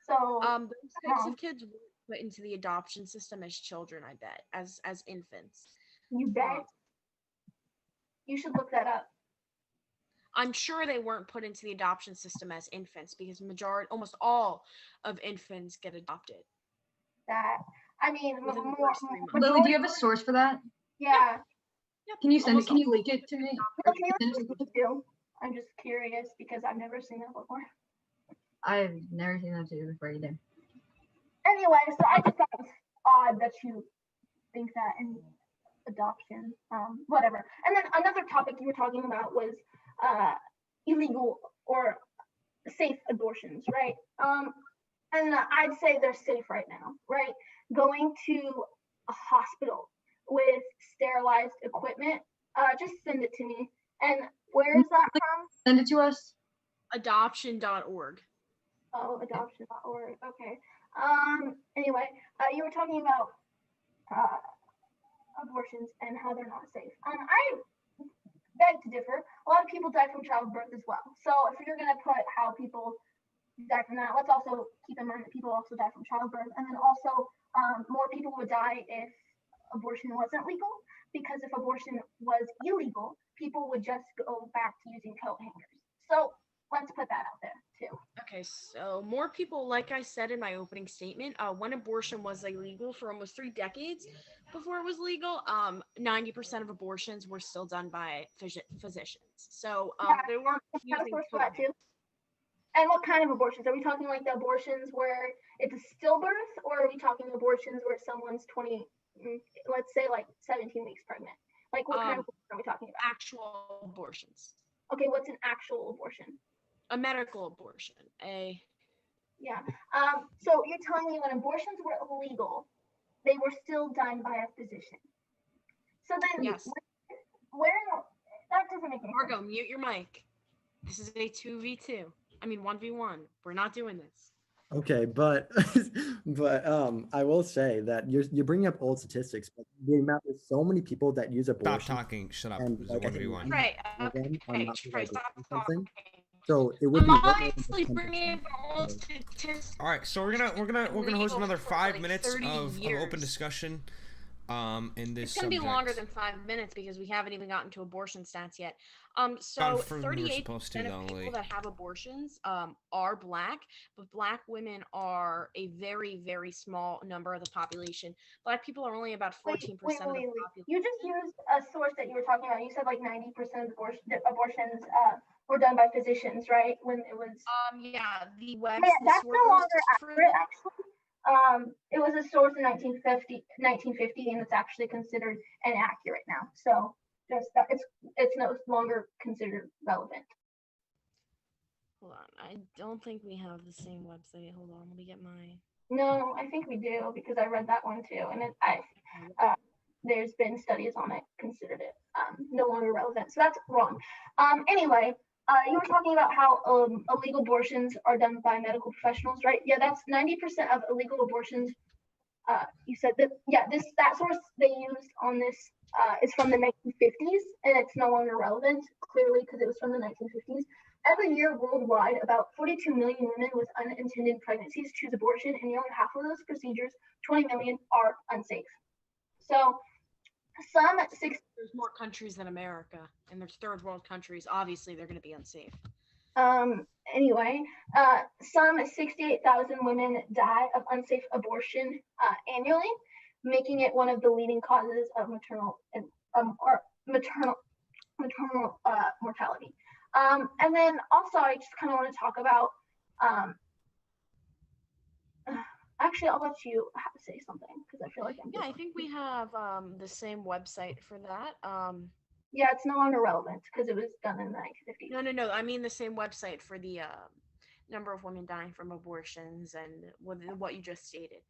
So those types of kids were put into the adoption system as children, I bet, as infants. You bet. You should look that up. I'm sure they weren't put into the adoption system as infants because almost all of infants get adopted. Lily, do you have a source for that? Yeah. Yep. Can you send it? Can you link it to me? I'm just curious because I've never seen that before. I've never seen that too before either. Anyway, so I just thought it was odd that you think that in adoption, whatever. And then another topic you were talking about was illegal or safe abortions, right? And I'd say they're safe right now, right? Going to a hospital with sterilized equipment, just send it to me. And where is that from? Send it to us. Adoption.org. Oh, adoption.org. Okay. Anyway, you were talking about abortions and how they're not safe. I beg to differ. A lot of people die from childbirth as well. So if you're going to put how people die from that. Let's also keep in mind that people also die from childbirth, and then also more people would die if abortion wasn't legal, because if abortion was illegal, people would just go back to using coat hangers. So let's put that out there too. Okay, so more people, like I said in my opening statement, when abortion was illegal for almost 3 decades before it was legal, 90% of abortions were still done by physicians. So they weren't Have a using source for that too. And what kind of abortions? Are we talking like the abortions where it's a stillbirth, or are we talking abortions where someone's 20, let's say like 17 weeks pregnant? Like what kind of abortion are we talking about? Actual abortions. Okay, what's an actual abortion? A medical abortion. Yeah. So you're telling me when abortions were illegal, they were still done by a physician. So then Yes. where that doesn't make any Margo, sense. mute your mic. This is a 2v2. I mean 1v1. We're not doing this. Okay, but I will say that you're bringing up old statistics, but the amount there's so many people that use abortion. Stop talking. Shut up. And It's a like, I think 1v1. Right. of them are Okay. not Trey, like stop something. talking. So it would I'm be way more obviously than bringing 10%. up all statistics. All right, so we're gonna host another for, 5 like, minutes 30 of years. open discussion. In this It's gonna subject. be longer than 5 minutes because we haven't even gotten to abortion stats yet. So Not for- we were 38% supposed to, of though, people Lee. that have abortions are Black, but Black women are a very, very small number of the population. Black people are only about 14% of the population. You just used a source that you were talking about. You said like 90% of abortions were done by physicians, right? When it was Yeah, the web. yeah, that's the no source longer for accurate actually. It was a source in 1950, and it's actually considered inaccurate now. So just that it's no longer considered relevant. Hold on, I don't think we have the same website. Hold on, let me get my. No, I think we do because I read that one too, and there's been studies on it considered it no longer relevant. So that's wrong. Anyway, you were talking about how illegal abortions are done by medical professionals, right? Yeah, that's 90% of illegal abortions. You said that, yeah, that source they used on this is from the 1950s, and it's no longer relevant, clearly, because it was from the 1950s. Every year worldwide, about 42 million women with unintended pregnancies choose abortion, and nearly half of those procedures, 20 million, are unsafe. So some there's more countries than America, and there's third world countries. Obviously, they're going to be unsafe. Anyway, some 68,000 women die of unsafe abortion annually, making it one of the leading causes of maternal mortality. And then also, I just kind of want to talk about. Actually, I'll let you say something because I feel like I'm. Yeah, I think we have the same website for that. Yeah, it's no longer relevant because it was done in the 1950s. No. I mean the same website for the number of women dying from abortions and what you just stated.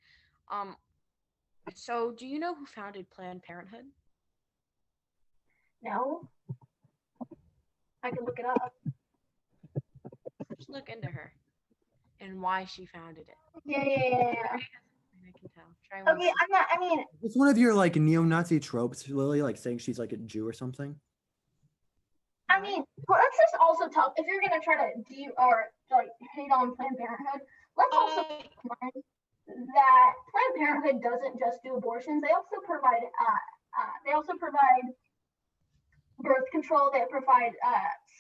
So do you know who founded Planned Parenthood? No. I can look it up. Just look into her and why she founded it. Yeah. I can tell. Okay, I mean. It's one of your like neo-Nazi tropes, Lily, like saying she's like a Jew or something. I mean, let's just also talk. If you're gonna try to hate on Planned Parenthood, let's also mind that Planned Parenthood doesn't just do abortions. They also provide birth control. They provide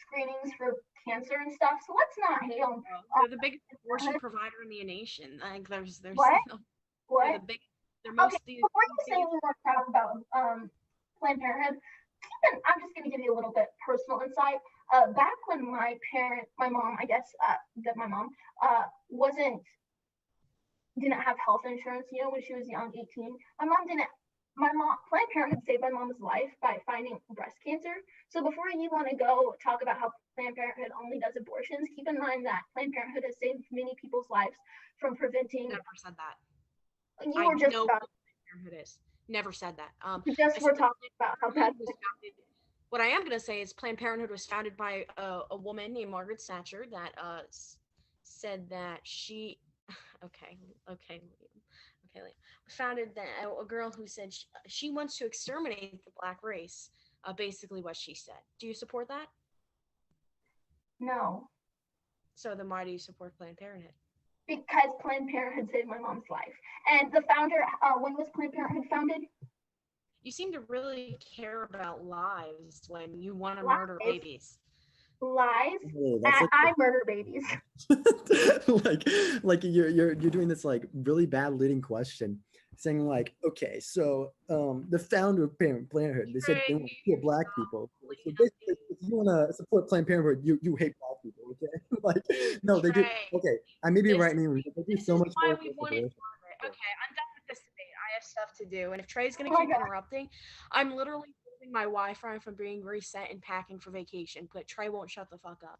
screenings for cancer and stuff. So let's not hate on. They're the biggest abortion provider in the nation. Like there's what? They're the big. They're most. Okay, before you say any more crap about Planned Parenthood, I'm just gonna give you a little bit personal insight. Back when my mom, didn't have health insurance, when she was young, 18. Planned Parenthood saved my mom's life by finding breast cancer. So before you want to go talk about how Planned Parenthood only does abortions, keep in mind that Planned Parenthood has saved many people's lives from preventing. Never said that. You were just about. Planned Parenthood is. Never said that. We're talking about how bad. What I am going to say is Planned Parenthood was founded by a woman named Margaret Thatcher that said that she. Okay. Founded that a girl who said she wants to exterminate the Black race. Basically, what she said. Do you support that? No. So then why do you support Planned Parenthood? Because Planned Parenthood saved my mom's life. And the founder, when was Planned Parenthood founded? You seem to really care about lives when you want to murder Lives? babies. Lies. Oh, that's I murder babies. like you're doing this like really bad leading question, saying like, okay, so the founder of Planned Parenthood, they said they want to kill black people. So basically, if you want to support Planned Parenthood, you hate black people, okay? Like, no, they do. Okay, I may be right, Nina, but they do so much why more. we wanted Margaret. Okay, I'm done with this debate. I have stuff to do, and if Trey's gonna Oh my keep God. interrupting, I'm literally moving my Wi-Fi from being reset and packing for vacation. But Trey won't shut the fuck up.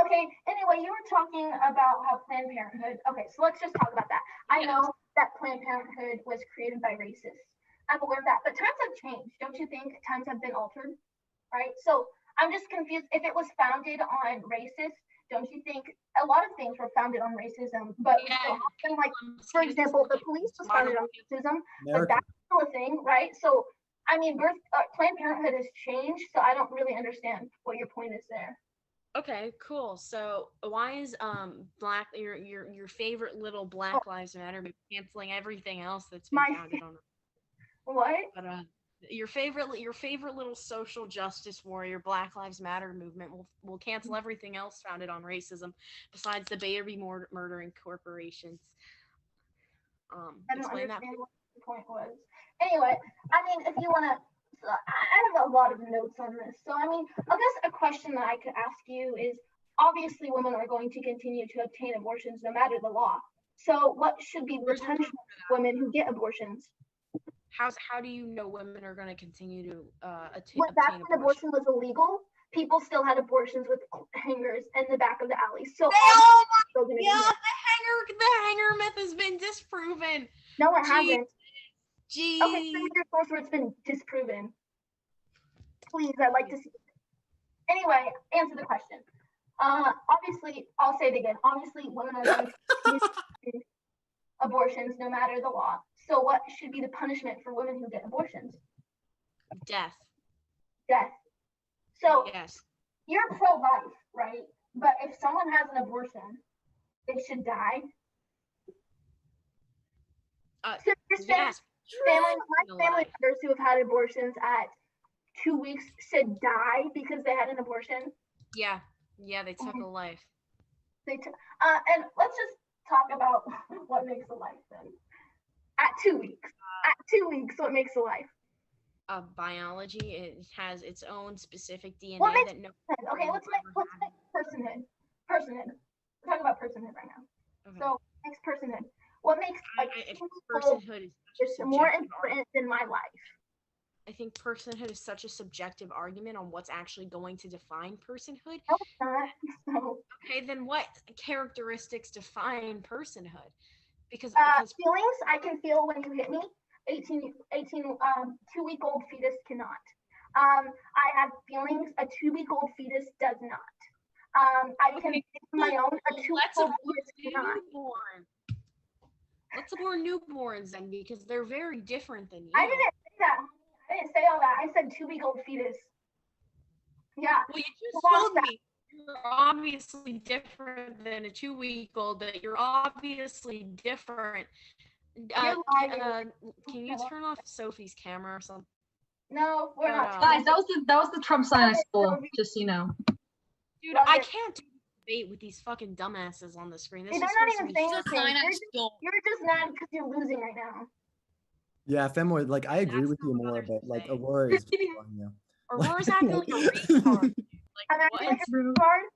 Okay, anyway, you were talking about how Planned Parenthood, okay, so let's just talk about that. I know that Planned Parenthood was created by racists. I'm aware of that, but times have changed. Don't you think times have been altered? Right? So I'm just confused. If it was founded on racist, don't you think a lot of things were founded on racism? But we still have them, like, for example, the police was founded on racism, but that's still a thing, right? So, I mean, Planned Parenthood has changed, so I don't really understand what your point is there. Okay, cool. So why is black your favorite little Black Lives Matter canceling everything else that's been founded on? What? But your favorite little social justice warrior Black Lives Matter movement will cancel everything else founded on racism, besides the baby murdering corporations. I don't understand what the point was. Anyway, I mean, if you want to. I have a lot of notes on this. So, I mean, I guess a question that I could ask you is, obviously women are going to continue to obtain abortions no matter the law. So what should be the punishment for women who get abortions? How do you know women are going to continue to obtain back when abortion was illegal, people still had abortions with hangers in the back of the alley. So the hanger myth has been disproven. No, it hasn't. Gee. Okay, send me your source where it's been disproven. Please, I'd like to see it. Anyway, answer the question. Obviously, I'll say it again. Obviously, women are going to get abortions no matter the law. So what should be the punishment for women who get abortions? Death. Death. So yes. You're pro-life, right? But if someone has an abortion, they should die. So you're saying my family members who have had abortions at 2 weeks should die because they had an abortion? Yeah, they took a life. And let's just talk about what makes a life then. At 2 weeks. What makes a life? Biology. It has its own specific DNA that no. Okay, let's make personhood. Personhood. We're talking about personhood right now. Okay. So next personhood. What makes personhood is more important than my life? I think personhood is such a subjective argument on what's actually going to define personhood. No, it's not. No. Okay, then what characteristics define personhood? Because feelings I can feel when you hit me. 2-week-old fetus cannot. I have feelings. A 2-week-old fetus does not. I can think my own. A 2-week-old fetus cannot. Let's support newborns then, because they're very different than you. I didn't say that. I didn't say all that. I said 2-week-old fetus. Yeah. Well, you just told me you're obviously different than a 2-week-old. That you're obviously different. Can you turn off Sophie's camera or something? No, we're not. Guys, that was the Trump sign I stole. Just so you know. Dude, I can't do debate with these fucking dumbasses on the screen. They're not even saying anything. You're just mad because you're losing right now. Yeah, Femoid, like I agree with you more, but like Aurora is just on you. Aurora's acting like a retard. I'm acting like a retard.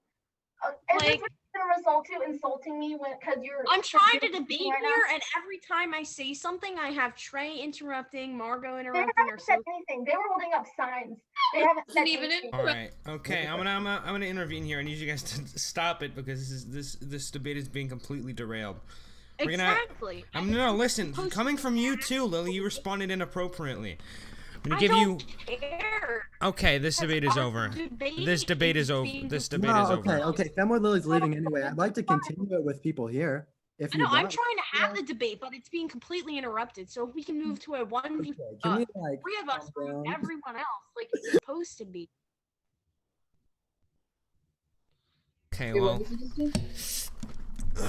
Is this gonna result to insulting me because you're? I'm trying to debate here, and every time I say something, I have Trey interrupting, Margot interrupting. They haven't said anything. They were holding up signs. They haven't said anything. All right, okay. I'm gonna intervene here. I need you guys to stop it because this debate is being completely derailed. Exactly. No, listen. Coming from you too, Lily, you responded inappropriately. I'm gonna give you. Care. Okay, this debate is over. This debate is over. This debate is over. Okay. Femoidlily's leaving anyway. I'd like to continue it with people here. I know. I'm trying to have the debate, but it's being completely interrupted. So if we can move to a 1v3 of us, everyone else, like it's supposed to be. Okay, Wait, well, what did you just do?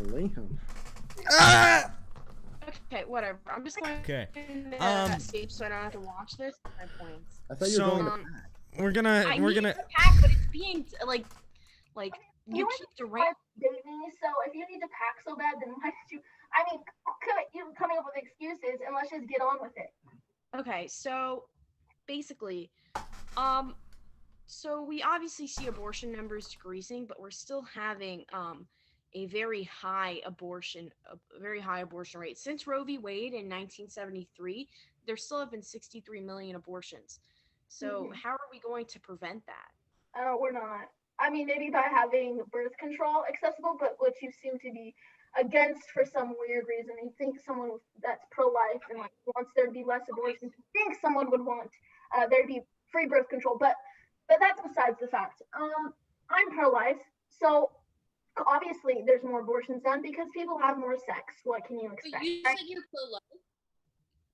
Liam. ah! Okay, whatever. I'm just going Okay, to escape so I don't have to watch this. My points. I thought you were So- going to Um, pack. we're gonna I need gonna to pack, but it's being like you went keep to the right. dating, so if you need to pack so bad, then why did you? I mean, you coming up with excuses, and let's just get on with it. Okay, so basically, so we obviously see abortion numbers decreasing, but we're still having a very high abortion rate. Since Roe v. Wade in 1973, there still have been 63 million abortions. So how are we going to prevent that? We're not. I mean, maybe by having birth control accessible, but which you seem to be against for some weird reason. You think someone that's pro-life and like wants there to be less abortions. You think someone would want there to be free birth control, but that's besides the fact. I'm pro-life, so obviously there's more abortions done because people have more sex. What can you But expect? you right? said you're pro-life.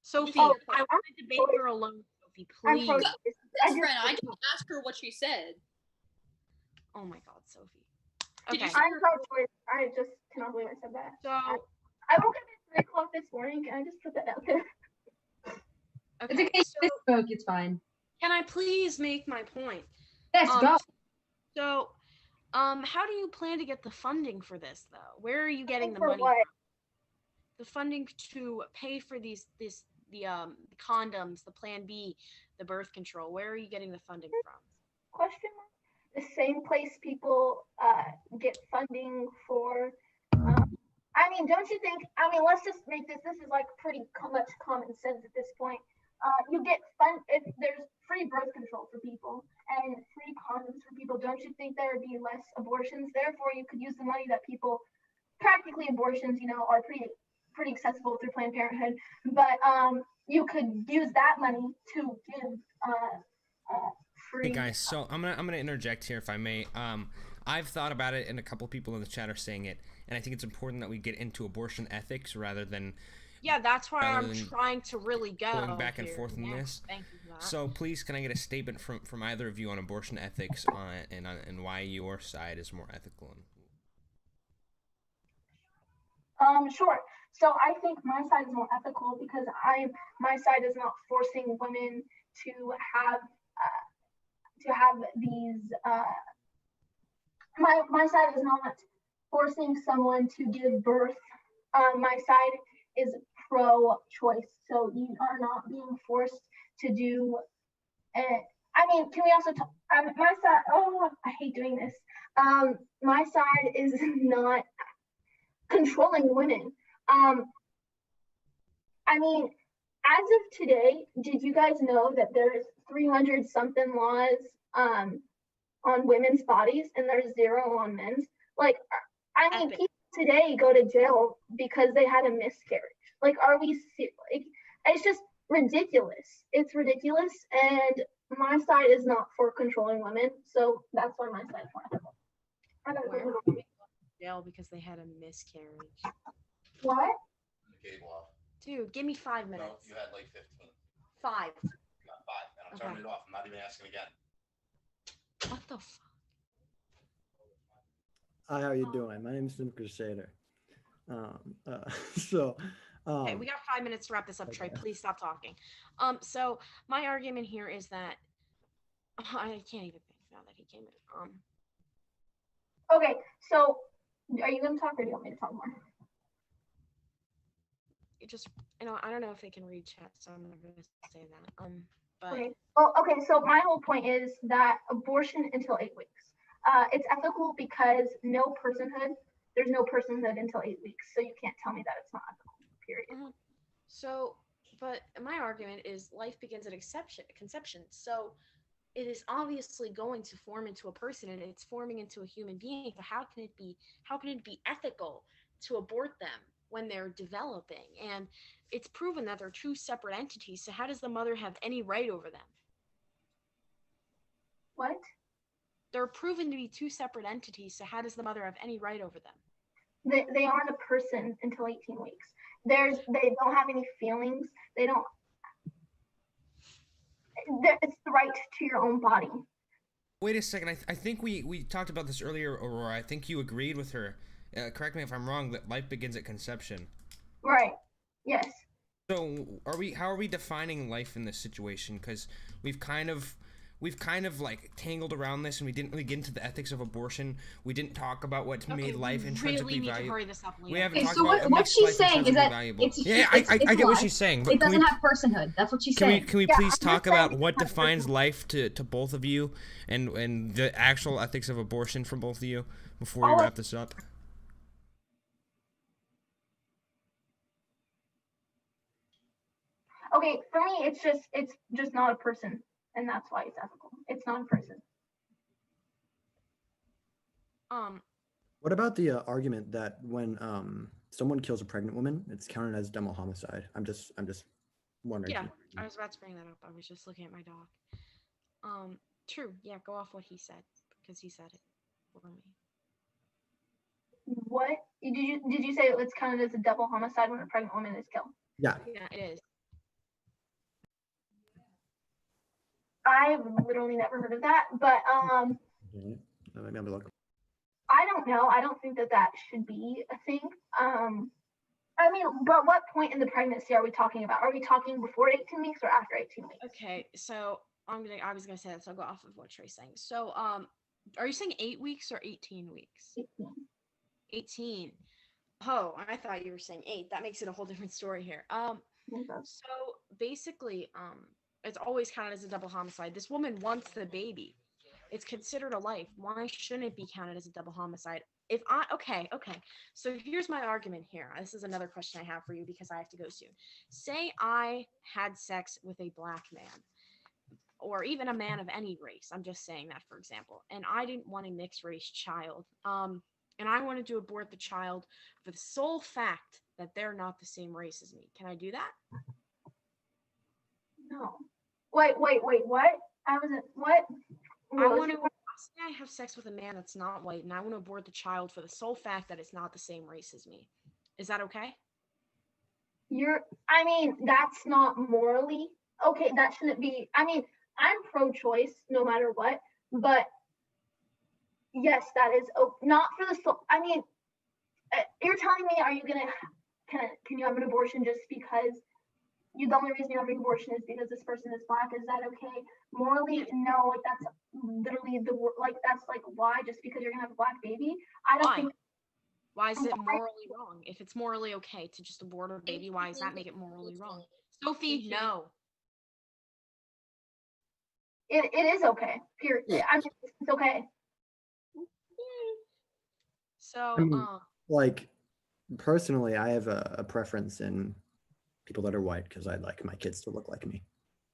Sophie, Oh, I want to debate her alone. Sophie, I'm please. pro-choice. That's friend. I just asked her what she said. Oh my God, Sophie. Did you Okay, say- I'm pro-choice. I just cannot believe I said that. so I woke up at 3 o'clock this morning. Can I just put that out there? It's okay, okay. so Smoke. It's fine. can I please make my point? Yes, go. So, how do you plan to get the funding for this, though? Where are you getting the For money what? from? The funding to pay for the condoms, the Plan B, the birth control. Where are you getting the funding from? Question mark. The same place people get funding for. I mean, don't you think? I mean, let's just make this. This is like pretty much common sense at this point. You get if there's free birth control for people and free condoms for people. Don't you think there would be less abortions? Therefore, you could use the money that people practically abortions, are pretty accessible through Planned Parenthood. But you could use that money to give free. Hey guys, so I'm gonna interject here if I may. I've thought about it, and a couple people in the chat are saying it, and I think it's important that we get into abortion ethics rather than Yeah, that's why Rather I'm than trying to really go going back and here. forth in Yeah, this. Thank you for that. So please, can I get a statement from either of you on abortion ethics and why your side is more ethical? Sure. So I think my side is more ethical because my side is not forcing women to have these. My side is not forcing someone to give birth. My side is pro-choice, so you are not being forced to do. I mean, can we also talk? My side. Oh, I hate doing this. My side is not controlling women. I mean, as of today, did you guys know that there's 300 something laws on women's bodies and there's 0 on men's? Like, I mean, Epic. people today go to jail because they had a miscarriage. Like, are we like? It's just ridiculous. It's ridiculous, and my side is not for controlling women, so that's why my side is more ethical. I gotta Where go. are people in jail because they had a miscarriage? What? The cable off. Dude, give me 5 No, minutes. you had like 15. 5. You got 5, and I'm turning Okay. it off. I'm not even asking again. What the fuck? Hi, how you doing? My name is Sim Crusader. So, Okay, we got 5 minutes to wrap this up, Trey. okay. Please stop talking. So my argument here is that I can't even think now that he came in. Okay, so are you gonna talk or do you want me to talk more? It just, I don't know if they can read chat, so I'm not gonna say that. But Okay. Well, okay. So my whole point is that abortion until 8 weeks. It's ethical because there's no personhood until 8 weeks. So you can't tell me that it's not ethical. Period. So, but my argument is life begins at conception. So it is obviously going to form into a person, and it's forming into a human being. So how can it be ethical to abort them when they're developing? And it's proven that they're 2 separate entities. So how does the mother have any right over them? What? They're proven to be 2 separate entities. So how does the mother have any right over them? They aren't a person until 18 weeks. They don't have any feelings. They don't. It's the right to your own body. Wait a second. I think we talked about this earlier, Aurora. I think you agreed with her. Correct me if I'm wrong. That life begins at conception. Right. Yes. So how are we defining life in this situation? Because we've kind of like tangled around this, and we didn't really get into the ethics of abortion. We didn't talk about what made life intrinsically need to valuable. hurry this up, Leo. We haven't Okay, talked so about what she's saying is that it's I get what life. she's saying, but It doesn't have personhood. That's what she's saying. Can we Yeah, please I'm talk not saying about it what doesn't have defines life to both of you, and the actual ethics of abortion for both of you before we wrap this up? Okay, for me, it's just not a person, and that's why it's ethical. It's not a person. What about the argument that when someone kills a pregnant woman, it's counted as double homicide? I'm just wondering. Yeah, I was about to bring that up. I was just looking at my dog. True. Yeah, go off what he said because he said it for me. What did you say? It's counted as a double homicide when a pregnant woman is killed? Yeah. Yeah, it is. I've literally never heard of that, but Let me look. I don't know. I don't think that should be a thing. I mean, but what point in the pregnancy are we talking about? Are we talking before 18 weeks or after 18 weeks? Okay, so I was gonna say that, so I'll go off of what Trey's saying. So are you saying 8 weeks or 18 weeks? 18. 18. Oh, I thought you were saying 8. That makes it a whole different story here. So basically, it's always counted as a double homicide. This woman wants the baby. It's considered a life. Why shouldn't it be counted as a double homicide? Okay. So here's my argument here. This is another question I have for you because I have to go soon. Say I had sex with a black man, or even a man of any race. I'm just saying that, for example. And I didn't want a mixed race child. And I wanted to abort the child for the sole fact that they're not the same race as me. Can I do that? No. Wait. What? I wasn't. What? I want to say I have sex with a man that's not white, and I want to abort the child for the sole fact that it's not the same race as me. Is that okay? I mean, that's not morally okay. That shouldn't be. I mean, I'm pro-choice no matter what, but yes, that is not for the soul. I mean, you're telling me, are you gonna can you have an abortion just because the only reason you have an abortion is because this person is black? Is that okay? Morally, no. Like that's literally that's like why just because you're gonna have a black baby? I don't think. Why is it morally wrong? If it's morally okay to just abort a baby, why does that make it morally wrong? Sophie, no. It is okay. Period. I mean, it's okay. So, I mean, like personally, I have a preference in people that are white because I'd like my kids to look like me,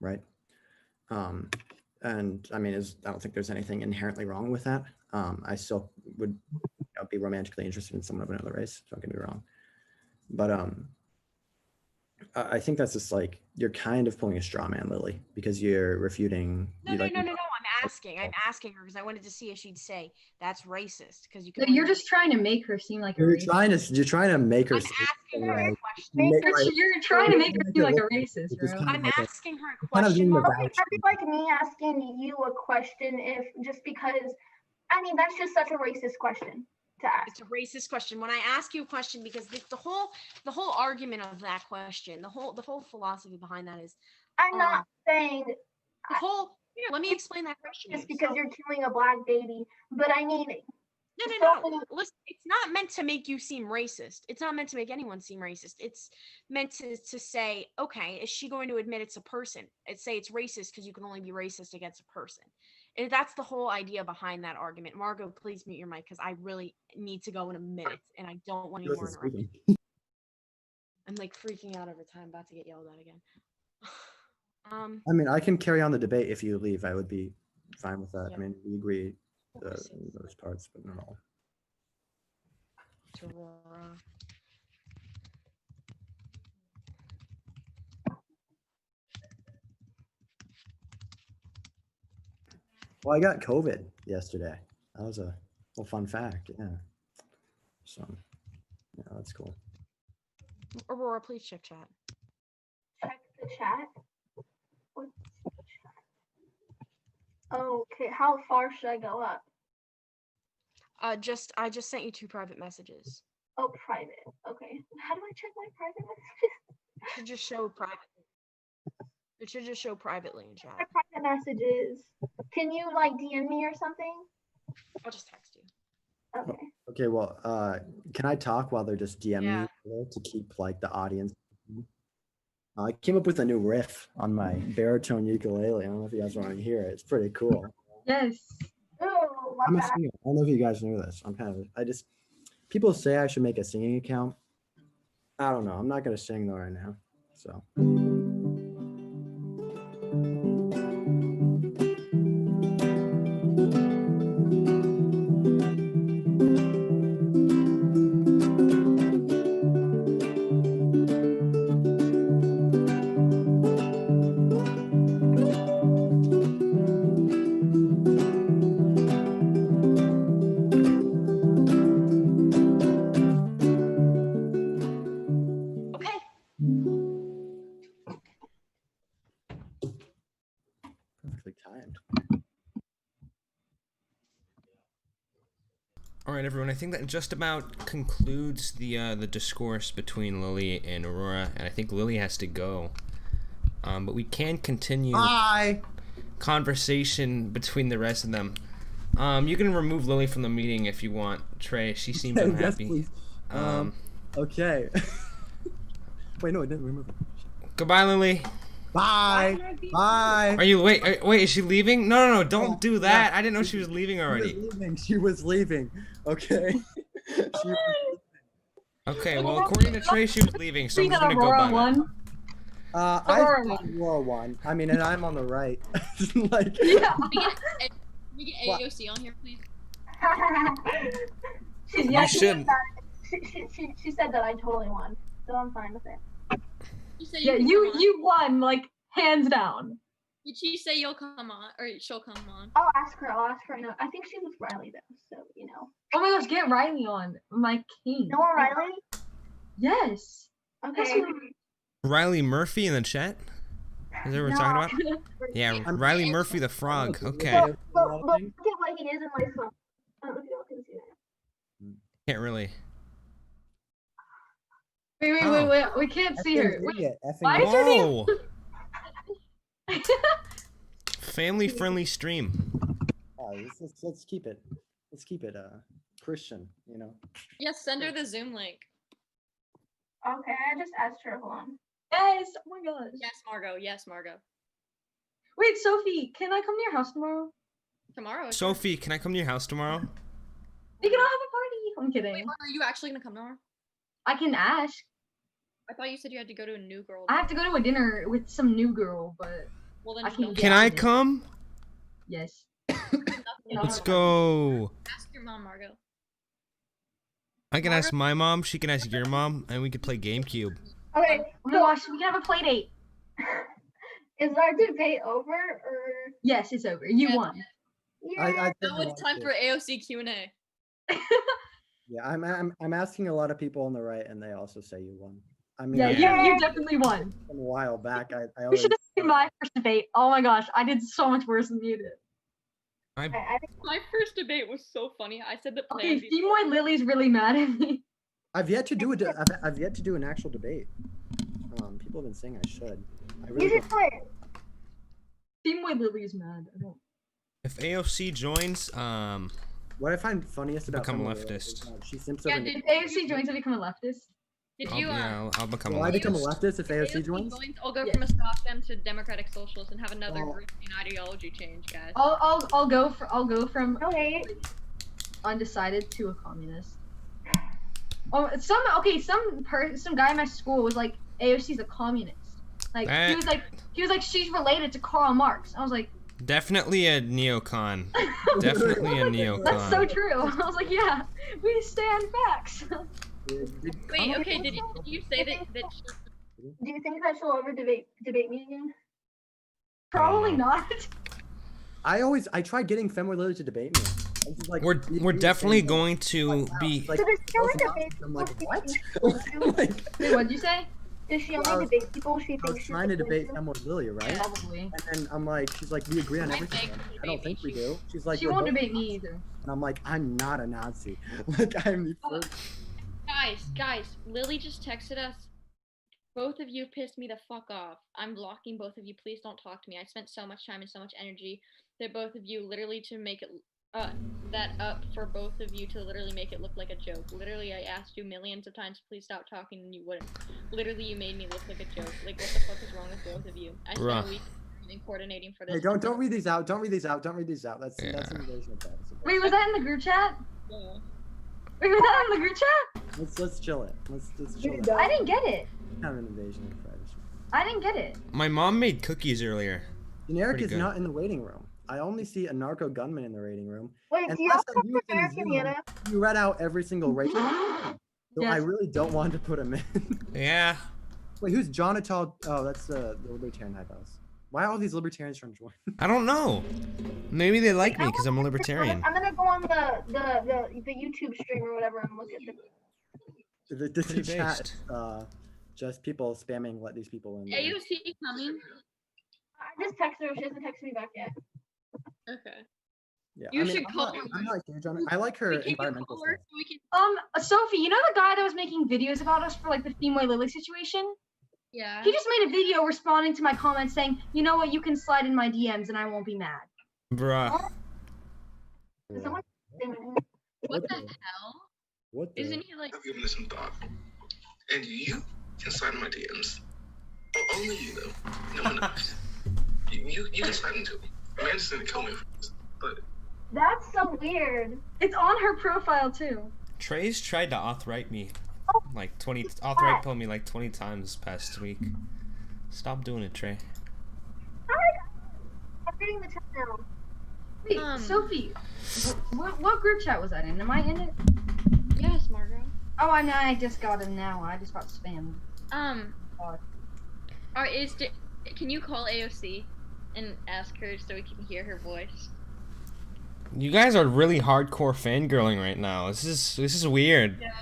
right? And I mean, I don't think there's anything inherently wrong with that. I still would be romantically interested in someone of another race. Don't get me wrong, but I think that's just like you're kind of pulling a straw man, Lily, because you're refuting. No. I'm asking her because I wanted to see if she'd say that's racist because you. No, you're just trying to make her seem like a You're racist. trying to make her. I'm asking her a question. You're trying to make her feel like a racist, bro. I'm asking her a Kind of question. doing the Okay, that'd be like me asking you a question if just because. I mean, that's just such a racist question to ask. It's a racist question. When I ask you a question, because the whole argument of that question, the whole philosophy behind that is. I'm not saying. The whole. Here, let me explain that question. Just because you're killing a black baby, but I mean. No. Listen, it's not meant to make you seem racist. It's not meant to make anyone seem racist. It's meant to say, okay, is she going to admit it's a person? Say it's racist because you can only be racist against a person. And that's the whole idea behind that argument. Margot, please mute your mic because I really need to go in a minute and I don't want any more interruptions. I'm like freaking out every time. I'm about to get yelled at again. I mean, I can carry on the debate if you leave. I would be fine with that. Yeah. I mean, we agree those parts, but not all. Aurora. Well, I got COVID yesterday. That was a little fun fact. Yeah. So, yeah, that's cool. Aurora, please check chat. Check the chat. Okay, how far should I go up? I just sent you 2 private messages. Oh, private. Okay. How do I check my private messages? It should just show privately. It should just show privately in chat. My private messages. Can you like DM me or something? I'll just text you. Okay. Okay, well, can I talk while they're just DMing Yeah. each other to keep like the audience? I came up with a new riff on my baritone ukulele. I don't know if you guys want to hear it. It's pretty cool. Yes. Oh, I'm a what's that? singer. I don't know if you guys know this. People say I should make a singing account. I don't know. I'm not gonna sing though right now. So. Okay. Perfectly timed. All right, everyone. I think that just about concludes the discourse between Lily and Aurora, and I think Lily has to go. But we can continue Bye. conversation between the rest of them. You can remove Lily from the meeting if you want, Trey. She seems Yes, unhappy. please. Okay. Wait, no, I didn't remember. Goodbye, Lily. Bye. Bye. Are you wait? Is she leaving? No! Don't do that. I didn't know she was leaving already. She was leaving. Okay. Okay. Well, according to Trey, she was leaving, so I'm See just that gonna go Aurora by that. won? I Aurora thought Aurora won. I mean, and I'm on the right. Like. Yeah. Can we get AOC on here, please? You should. She said that I totally won, so I'm fine with it. You say Yeah, can you come on? you won, like, hands down. Did she say you'll come on, or she'll come on? I'll ask her now. I think she's with Riley though, so you know. Oh my gosh, get Riley on. My king. No more Riley? Yes. Okay. Riley Murphy in the chat. Is that what we're talking about? Yeah, Riley Murphy the frog. Okay. Look at what he is in my phone. I don't know if y'all can see that. Can't really. Wait. We can't see her. Wait, why is her name? Whoa. Family-friendly stream. Let's keep it. Let's keep it Christian. You know. Yes, send her the Zoom link. Okay, I just asked her. Hold on. Yes. Oh my gosh. Yes, Margot. Yes, Margot. Wait, Sophie, can I come to your house tomorrow? Tomorrow. Sophie, can I come to your house tomorrow? We can all have a party. I'm kidding. Wait, Margot, are you actually gonna come tomorrow? I can ask. I thought you said you had to go to a new girl. I have to go to a dinner with some new girl, but Well, then I just can don't. get- Can I come? yes. Let's go. Ask your mom, Margot. I can ask my mom, she can ask your mom, and we could play GameCube. Okay, Oh my gosh, we can have a play date. is our debate over or? Yes, it's over. You Yeah. won. Yeah. Now it's time for AOC Q&A. Yeah, I'm asking a lot of people on the right, and they also say you won. I mean, Yeah, Yeah. you definitely won. a while back, I You always. should have seen my first debate. Oh my gosh, I did so much worse than you did. I I think My first debate was so funny. I said that Okay, Plan B. Femoid Lily's really mad at me. I've yet to do I've yet to do an actual debate. People have been saying I should. I you really should don't. do it. Femoid Lily's mad. I don't. if AOC joins, What I find funniest about Become Femoidlily leftist. is that she simps Yeah, over. did AOC joins to become a leftist. Did I'll, you yeah, I'll become Will a I become a leftist. leftist if AOC AOC joins? I'll go Yeah. from a stock them to Democratic Socialist and have another Well- group in ideology change, guys. I'll go from Okay. undecided to a communist. Oh, some guy in my school was like, AOC's a communist. Like he was like she's related to Karl Marx. I was like, Definitely a neocon. Definitely a neocon. that's so true. I was like, yeah, we stand facts. Wait, okay, did you say that she, Do you think that she'll ever debate me again? Probably not. I tried getting Femoidlily to debate me. And she's like, We're definitely going to be. Like, So there's still a both debate. I'm like, what? Wait, what'd you say? Does she I only was- debate people she I was thinks she's trying to debate influential? Femoidlily, right? Probably. And then I'm like, she's like, we agree on I everything. beg her to I don't debate think we me. do. She's like, She we're won't both debate me Nazis. either. And I'm like, I'm not a Nazi. Like, I'm the first. Guys, Lily just texted us. Both of you pissed me the fuck off. I'm blocking both of you. Please don't talk to me. I spent so much time and so much energy that both of you literally to make it that up for both of you to literally make it look like a joke. Literally, I asked you millions of times, please stop talking, and you wouldn't. Literally, you made me look like a joke. Like, what the fuck is wrong with both of you? I spent Bruh. a week coordinating for this. Hey, don't read these out. Don't read these out. Don't read these out. That's Yeah. an invasion of privacy. Wait, was that in the group chat? Yeah. Wait, was that in the group chat? Let's chill it. Let's chill it. I didn't get it. Kind of an invasion of privacy. I didn't get it. My mom made cookies earlier. Generic Pretty is good. not in the waiting room. I only see a narco gunman in the waiting room. Wait, And do you last also time you was in American Zoom, Hannah? you read out every single race. So I Yes. really don't want to put him in. Yeah. Wait, who's Jonathan? Oh, that's the Libertarian High House. Why are all these libertarians trying to join? I don't know. Maybe they like me because I'm a libertarian. I'm gonna go on the YouTube stream or whatever and look at the. The Pretty chat, based. just people spamming. Let these people in. AOC coming? I just texted her. She hasn't texted me back yet. Okay. Yeah, You I mean, should call her. I'm not huge on it. I like her Can you environmental call her stuff. so we can? Sophie, you know the guy that was making videos about us for like the Femoidlily situation? Yeah. He just made a video responding to my comments saying, you know what, you can slide in my DMs and I won't be mad. Bruh. Is someone? What the hell? What the? Isn't he like? I've given this some thought. And you can slide in my DMs. Well, only you, though. No one else. You can slide into me. Amanda's gonna kill me for this, but That's so weird. It's on her profile too. Trey's tried to authright me like 20 pill me like 20 times this past week. Stop doing it, Trey. I'm reading the chat now. Wait, Sophie, what group chat was that in? Am I in it? Yes, Margot. Oh, I just got it now. I just got spammed. Can you call AOC and ask her so we can hear her voice? You guys are really hardcore fangirling right now. This is weird. Yeah.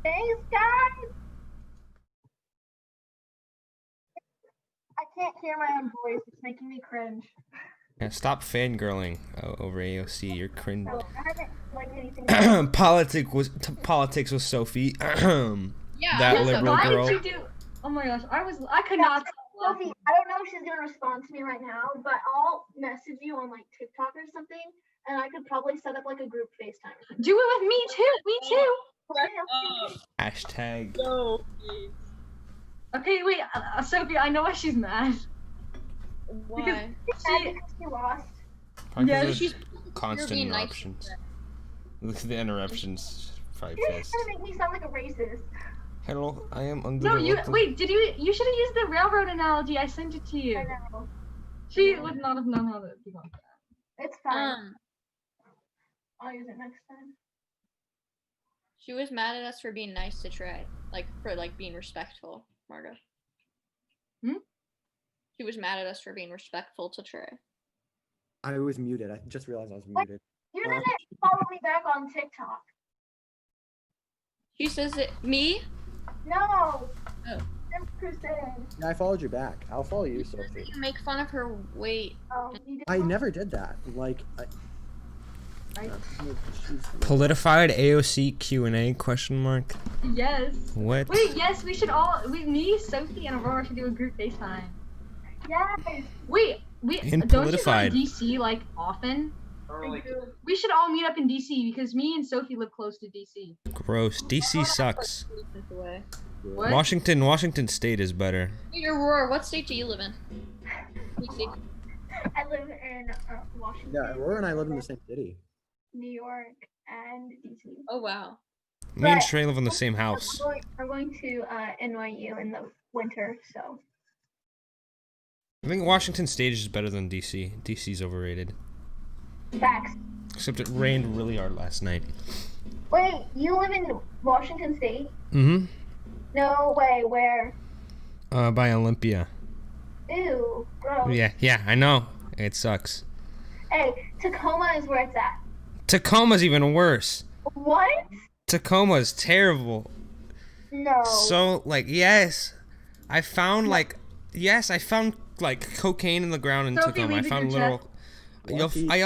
Thanks, guys. I can't hear my own voice. It's making me cringe. Yeah, stop fangirling over AOC. You're cringe. So I haven't liked anything. Politics with Sophie. Yeah. That Yes, liberal why girl. did you do? Oh my gosh, I could not. Sophie, I don't know if she's gonna respond to me right now, but I'll message you on like TikTok or something, and I could probably set up like a group FaceTime or something. Do it with me too. Me too. Hashtag. No. Okay, wait, Sophie, I know why she's mad. Why? Because she lost. Probably Yeah, 'cause of she's- constant being nice interruptions. The interruptions probably You're pissed. trying to make me sound like a racist. Hello, I am under No, the you water. wait. You should have used the railroad analogy. I sent it to you. I know. She would not have known how to do that. It's fine. I'll use it next time. She was mad at us for being nice to Trey, like for like being respectful, Margo. She was mad at us for being respectful to Trey. I was muted. I just realized I was muted. You didn't follow me back on TikTok. She says it. Me? No. Oh. Simp Crusade. Yeah, I followed you back. I'll follow you, Sophie. You make fun of her weight. Oh, you did I not? never did that. Like, Politified AOC Q&A question mark. Yes. What? Wait, yes, we should all. Me, Sophie, and Aurora should do a group FaceTime. Yes. Wait, In don't you go to Politified. DC like often? We should all meet up in DC because me and Sophie live close to DC. Gross. DC sucks. What? Washington State is better. Hey, Aurora, what state do you live in? DC. I live in Washington, yeah, Aurora and I live in the same city. New York, and DC. Oh wow. Me and But- Trey live in the same house. I'm going to NYU in the winter, so. I think Washington State is better than DC. DC's overrated. Facts. Except it rained really hard last night. Wait, you live in Washington State? Mm-hmm. No way, where? By Olympia. Ew, gross. Yeah, I know. It sucks. Hey, Tacoma is where it's at. Tacoma's even worse. What? Tacoma's terrible. No. So, like, yes. I found like, yes, I found like cocaine in the ground and took Sophie, them. I leave the found group literal. Lucky. I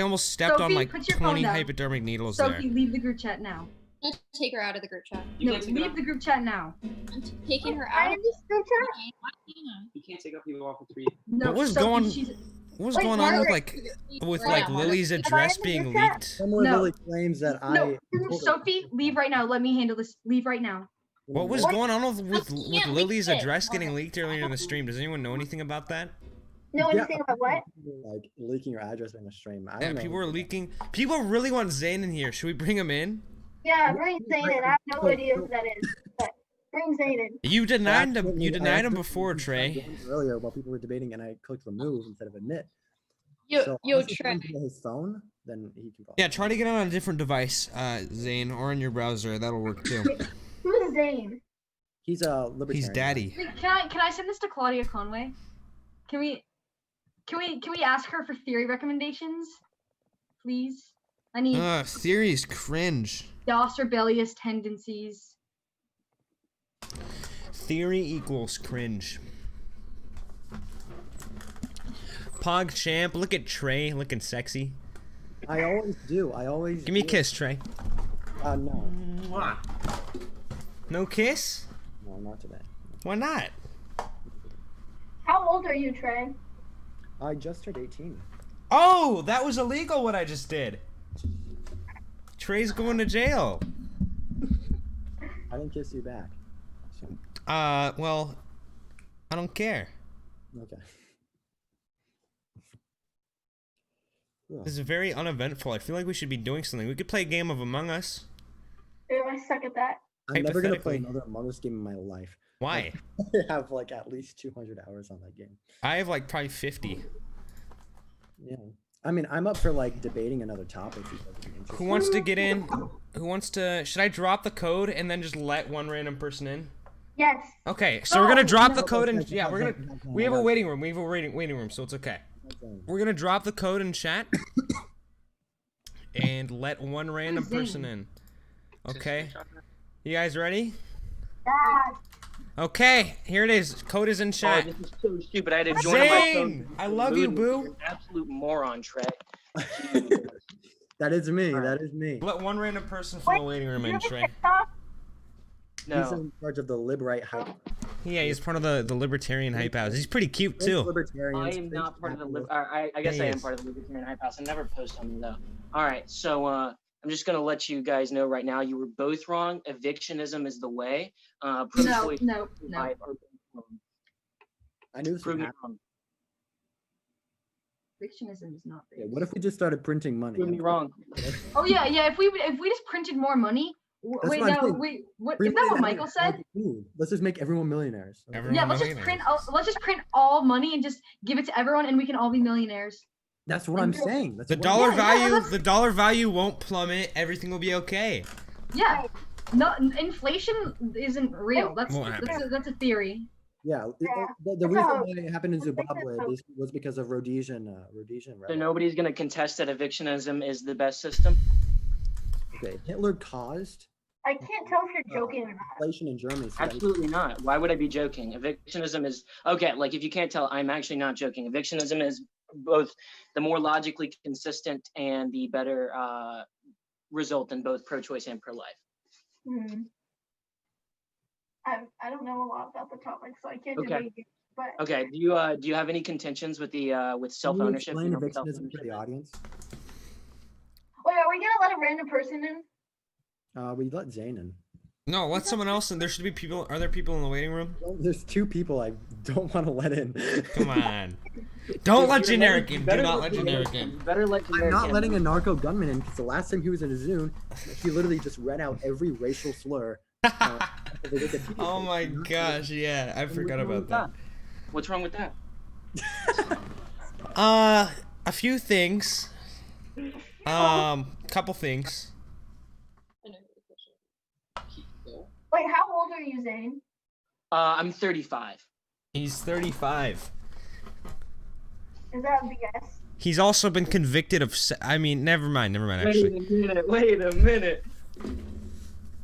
almost stepped on Sophie, like put your phone 20 down. hypodermic needles there. Sophie, leave the group chat now. I'm gonna take her out of the group chat. You No, can't take it leave off. the group chat now. I'm taking her I out. am just group chat. You can't take up people off of 3. No, What was Sophie, going- she's- What was Wait, going on with Margaret. like Lily's address being leaked? Someone No. really claims that No, I. told her- Sophie, leave right now. Let me handle this. Leave right now. What was going on with can't leak Lily's it. address getting leaked earlier in the stream? Does anyone know anything about that? Know Yeah. anything about what? Like leaking your address in a stream. I Yeah, don't know. people were leaking. People really want Zane in here. Should we bring him in? Yeah, bring Zane in. I have no idea who that is, but bring Zane in. You denied him. Accidentally- You I denied him accidentally before, tried Trey. going Earlier, while people were debating, and I clicked remove instead of admit. Yo, So yo, unless it's Trey. on his phone, then he can. Yeah, try to get on a different device, Zane, or in your browser. That'll work too. Who is Zane? He's a libertarian. He's daddy. Wait, can I send this to Claudia Conway? Can we ask her for theory recommendations, please? I need Theories cringe. DOS rebellious tendencies. Theory equals cringe. Pog champ, look at Trey looking sexy. I always do. I always. Give me a do. kiss, Trey. No. No kiss? No, not today. Why not? How old are you, Trey? I just turned 18. Oh, that was illegal what I just did. Trey's going to jail. I didn't kiss you back. So, Well, I don't care. okay. This is very uneventful. I feel like we should be doing something. We could play a game of Among Us. Ew, I suck at that. I'm never gonna play Hypothetically. another Among Us game in my life. Why? I have like at least 200 hours on that game. I have like probably 50. Yeah. I mean, I'm up for like debating another topic. If you guys are interested. Who wants to get in? Who wants to? Should I drop the code and then just let one random person in? Yes. Okay, so we're gonna drop the no, code no, and yeah, we're no, gonna. no, no, We have no. a waiting room. We have a waiting room, so it's okay. We're gonna drop the code in chat and let one random Who's Zane? person in. Okay, you guys ready? Yes. Okay, here it is. Code is in Oh, chat. this is so stupid. I had to join on my Zane, phone. I love you, You're boo. an absolute moron, Trey. That is me. That is me. Let one random person from the waiting room in, Trey. He's No. in charge of the lib-right hype. Yeah, he's part of the libertarian hype house. He's pretty cute too. I am not part of the I guess Yeah, I he am is. part of the Libertarian Hype House. I never post on them though. All right, so I'm just gonna let you guys know right now. You were both wrong. Evictionism is the way. No, Pro-choice no. hype are both wrong. I knew this Prove would me happen. wrong. Fictionism is not Yeah, big. what if we just started printing money? Prove me wrong. Oh yeah, yeah. If we just printed more money. That's Wait, what I'm no, saying. wait. What Free isn't that money what that Michael makes said? all the food. Let's just make everyone millionaires. Everyone Yeah, let's just print all money and just give it to everyone, and we can all be millionaires. That's what I'm saying. That's The what dollar I'm- value, that's- the dollar value won't plummet. Everything will be okay. Yeah. No, inflation isn't real. That's Won't happen. that's a theory. Yeah, Yeah. the That's reason how- why it happened in I think that's Zimbabwe how- was because of Rhodesian So rebels. nobody's gonna contest that evictionism is the best system. Okay, Hitler caused I can't tell if you're joking or not. inflation in Germany. So that- Absolutely not. Why would I be joking? Evictionism is okay. Like if you can't tell, I'm actually not joking. Evictionism is both the more logically consistent and the better result in both pro-choice and pro-life. Hmm. I don't know a lot about the topic, so I can't Okay. debate you. But Okay. Do you have any contentions with the with Can you self-ownership? explain You know, evictionism to self-ownership? the audience? wait, are we gonna let a random person in? We let Zane in. No, let someone else in. There should be people. Are there people in the waiting room? Well, there's 2 people I don't want to let in. Come on. Don't let You're generic letting- in. you Do better not let generic generic in. You better let I'm generic not in. letting a narco gunman in because the last time he was in a Zune, he literally just read out every racial slur. Of the Wikipedia Oh page. my I'm not gosh, yeah, I forgot What's wrong about with that. What's wrong with that? A few things. Couple things. Wait, how old are you, Zane? I'm 35. He's 35. Is that a BS? He's also been convicted of. I mean, never mind. Actually, Wait a minute.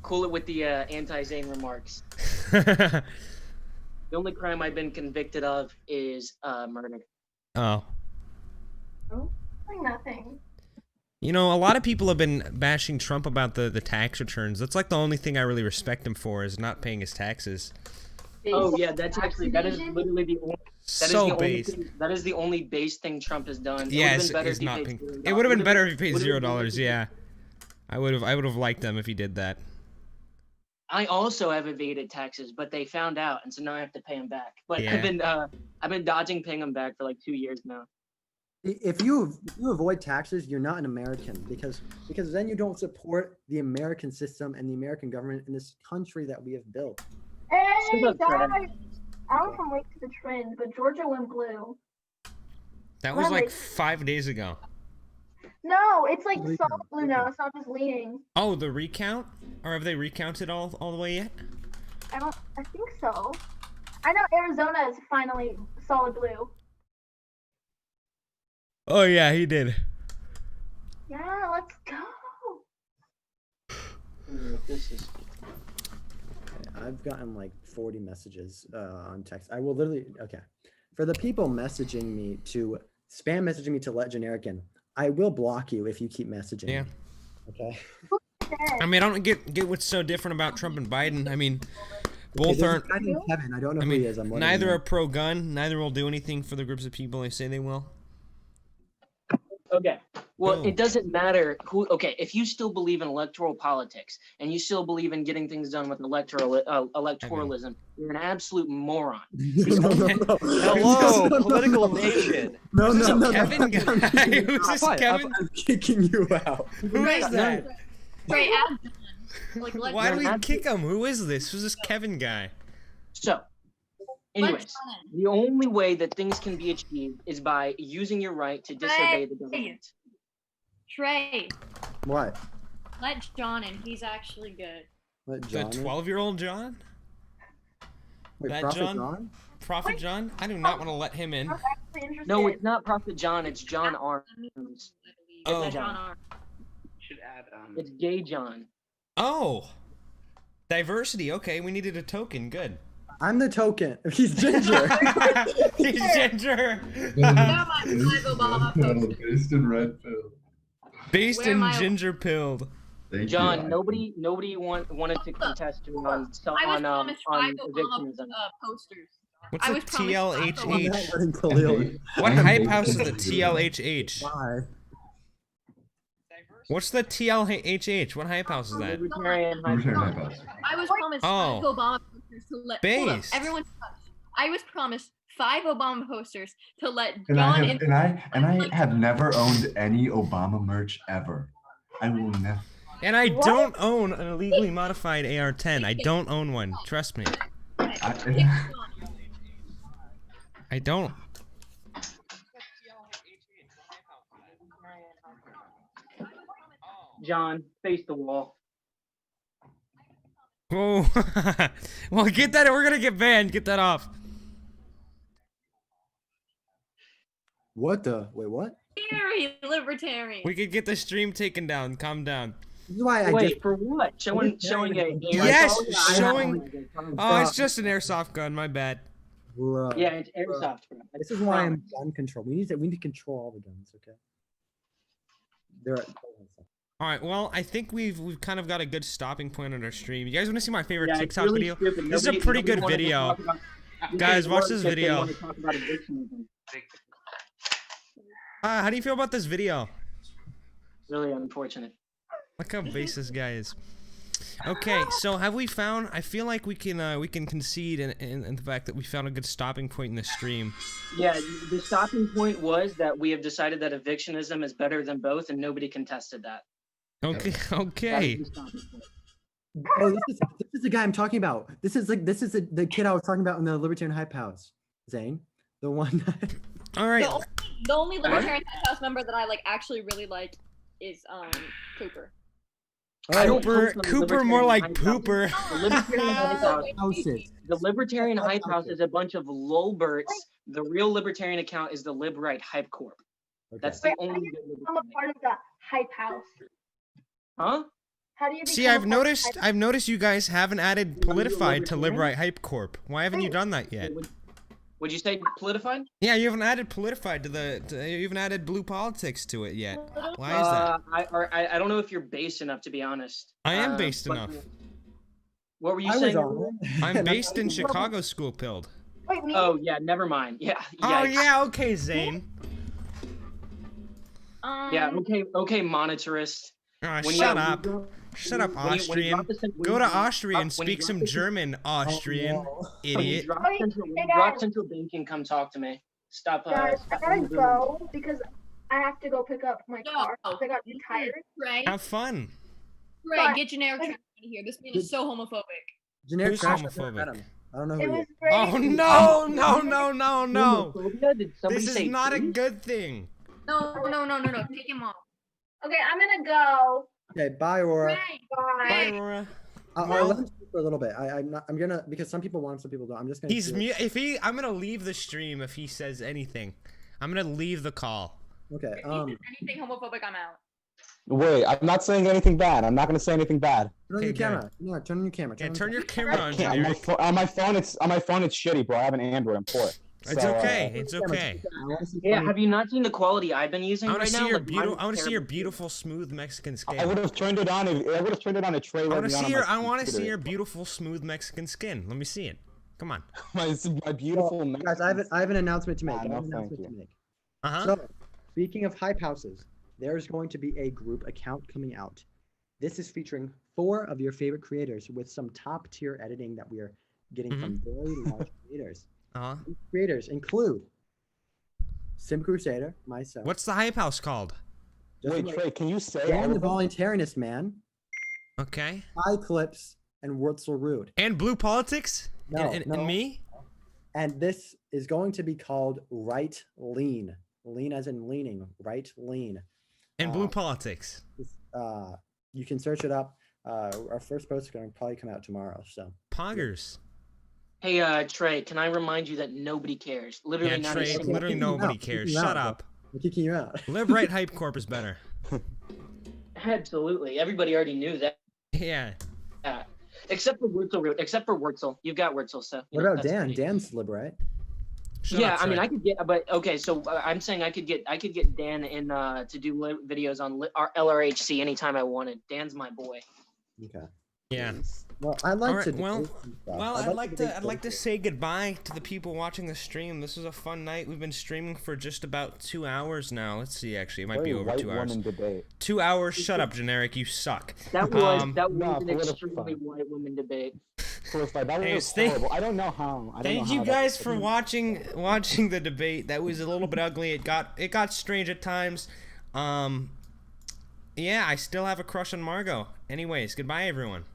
Cool it with the anti-Zane remarks. The only crime I've been convicted of is murder. Oh. Nothing. You know, a lot of people have been bashing Trump about the tax returns. That's like the only thing I really respect him for is not paying his taxes. Oh yeah, that is literally the only. That is the only base thing Trump has done. Yes, it would have been better if he paid $0. Yeah, I would have liked them if he did that. I also have evaded taxes, but they found out, and so now I have to pay them back. But Yeah. I've been dodging paying them back for like 2 years now. If you avoid taxes, you're not an American because then you don't support the American system and the American government in this country that we have built. Hey guys, I don't from late to the trend, but Georgia went blue. That was like 5 days ago. No, it's like solid blue now. It's not just leaning. Oh, the recount? Or have they recounted all the way yet? I think so. I know Arizona is finally solid blue. Oh yeah, he did. Yeah, let's go. This is. I've gotten like 40 messages on text. I will literally for the people messaging me spam messaging me to let generic in, I will block you if you keep messaging. Yeah. Me. Okay. I mean, I don't get what's so different about Trump and Biden. I mean, both aren't. Kevin, I don't know who he is. Neither are pro-gun. Neither will do anything for the groups of people they say they will. Okay. Well, it doesn't matter who. Okay, if you still believe in electoral politics and you still believe in getting things done with electoralism, you're an absolute moron. Hello, political nation. No, Kevin guy. Who's this Kevin? I'm kicking you out. Who is that? Right, Why do we kick him? Who is this? Who's this Kevin guy? So, anyways, the only way that things can be achieved is by using your right to disobey the government. Trey. What? Let John in. He's actually good. Let The 12-year-old John? Wait, That Prophet John? Prophet John? I do not want to let him in. No, it's not Prophet John. It's John Arms. Oh. John Arms. Should add. It's Gay John. Oh. Diversity. Okay, we needed a token. Good. I'm the token. He's ginger. He's ginger. Based in red pill. Based in ginger pilled. John, nobody wanted to contest you on evictionism. Posters. What's the TLHH? Khalil. What hype house is the TLHH? Why? What's the TLHH? What hype house is that? Libertarian hype house. I was promised 5 Obama posters to let Based. everyone. I was promised 5 Obama posters to let And John I have never owned any Obama merch ever. I will never. And I don't own an illegally modified AR-10. I don't own one. Trust me. I don't. John, face the wall. Whoa. Well, get that. We're gonna get banned. Get that off. What the? Wait, what? Libertarian. We could get the stream taken down. Calm down. This is why Wait, for what? Showing a Yes, showing. Oh, it's just an airsoft gun. My bad. Bruh. Yeah, it's airsoft. This is why I'm gun control. We need to control all the guns. Okay. All right. Well, I think we've kind of got a good stopping point on our stream. You guys want to see my favorite Yeah, TikTok really video? stupid. This is a pretty good video. Guys, watch this video. How do you feel about this video? Really unfortunate. Look how base this guy is. Okay, so have we found? I feel like we can concede in the fact that we found a good stopping point in the stream. Yeah, the stopping point was that we have decided that evictionism is better than both, and nobody contested that. Okay. Okay. Oh, this is the guy I'm talking about. This is the kid I was talking about in the Libertarian Hype House. Zane, the one. All right. The only Libertarian House member that I actually really like is Cooper. Cooper, more like Pooper. The Libertarian Hype House is a bunch of lolberts. The real Libertarian account is the Librite Hype Corp. Okay. That's the only. I'm a part of the Hype House. Huh? How do you See, become I've a part of noticed. I've noticed you guys haven't added Politified to Librite Hype Corp. Why haven't you done that yet? Would you say Politified? Yeah, you haven't added Politified you haven't added Blue Politics to it yet. Why is that? I don't know if you're based enough, to be honest. I am based but- enough. What were you I was saying? on it. I'm based in Chicago School Pilled. Wait, me? Oh yeah, never mind. Yeah. Oh yikes. yeah, okay, Zane. Yeah. Okay. Monetarist. Shut up. Shut up, when you Austrian. drop the- when Go to you- Austria and when you speak drop some the- German, Austrian. no. When you Idiot. drop Hey, central, hey, when you drop guys. central banking, come talk to me. Stop. Guys, I stop gotta doing- go because I have to go pick up my car. No. I got new tires. Trey, Have fun. Trey, get generic trash out of here. This man is so homophobic. Generic Who's trash. homophobic? I don't know. I don't know who It he was is. great. Oh no, no, no, no, no. Homophobia? Did somebody This say is not a please? good thing. No. Take him off. Okay, I'm gonna go. Okay, bye, Aurora. Trey, Bye. Bye, Aurora. I'll let him speak for a little bit. I'm gonna, because some people want him, some people don't. I'm just gonna. He's do it. mute. I'm gonna leave the stream if he says anything. I'm gonna leave the call. Okay. If he says anything homophobic, I'm out. Wait, I'm not saying anything bad. I'm not gonna say anything bad. Turn on Okay, your good. camera. No, turn on your camera. Yeah, on turn your your camera on, On my, generic. on my phone, it's shitty, bro. I have an Android. I'm poor. It's So, okay. It's okay. I wanna see Yeah. funny- Have you not seen the quality I've been using I want right to see now? your Like, beautiful. mine's I want to see your terrible. beautiful, smooth Mexican skin. I would have turned it on. I would have turned it on a Trey. I want to see your. I want want to see your beautiful, smooth Mexican skin. Let me see it. Come on. my beautiful. Well, guys, I have an announcement to make. Ah, I have no, an announcement thank to make. Uh-huh. So, speaking of hype houses, there's going to be a group account coming out. This is featuring 4 of your favorite creators with some top tier editing that we are getting from very large creators. Uh-huh. These creators include Sim Crusader, myself. What's the hype house called? Wait, Trey, can you say? Dan the Voluntarinist Man, Okay. iClips, and Wurzel Rude. And Blue Politics? No, and no. me? And this is going to be called Right Lean. Lean as in leaning. Right Lean. And Blue Politics. You can search it up. Our first post is going to probably come out tomorrow. So Poggers. Hey, Trey, can I remind you that nobody cares? Literally Yeah, not a Trey, single. literally nobody cares. Shut up. I'm kicking you out. Live Right Hype Corp is better. Absolutely, everybody already knew that. Yeah. Except for Wurzel. Except for Wurzel, you've got Wurzel, so. you What know, about that's Dan? pretty- Dan's lib, right? Shut Yeah, up, I mean, Trey. I could get, but okay. So I'm saying I could get Dan in to do videos on our LRHC anytime I wanted. Dan's my boy. Okay. Yeah. Well, I'd like Alright, to. well, debate some stuff. Well, I'd like to debate I'd like to some say goodbye to the people watching the stream. This was a fun night. We've been streaming for just about 2 hours now. Let's see, actually, it might be Very over white 2 hours. woman debate. 2 hours. Shut up, generic. You suck. That was Um, that was nah, an political extremely white woman debate. That Anyways, was thank- horrible. I don't know how. Thank you guys for watching the debate. That was a little bit ugly. It got strange at times. Yeah, I still have a crush on Margot. Anyways, goodbye, everyone.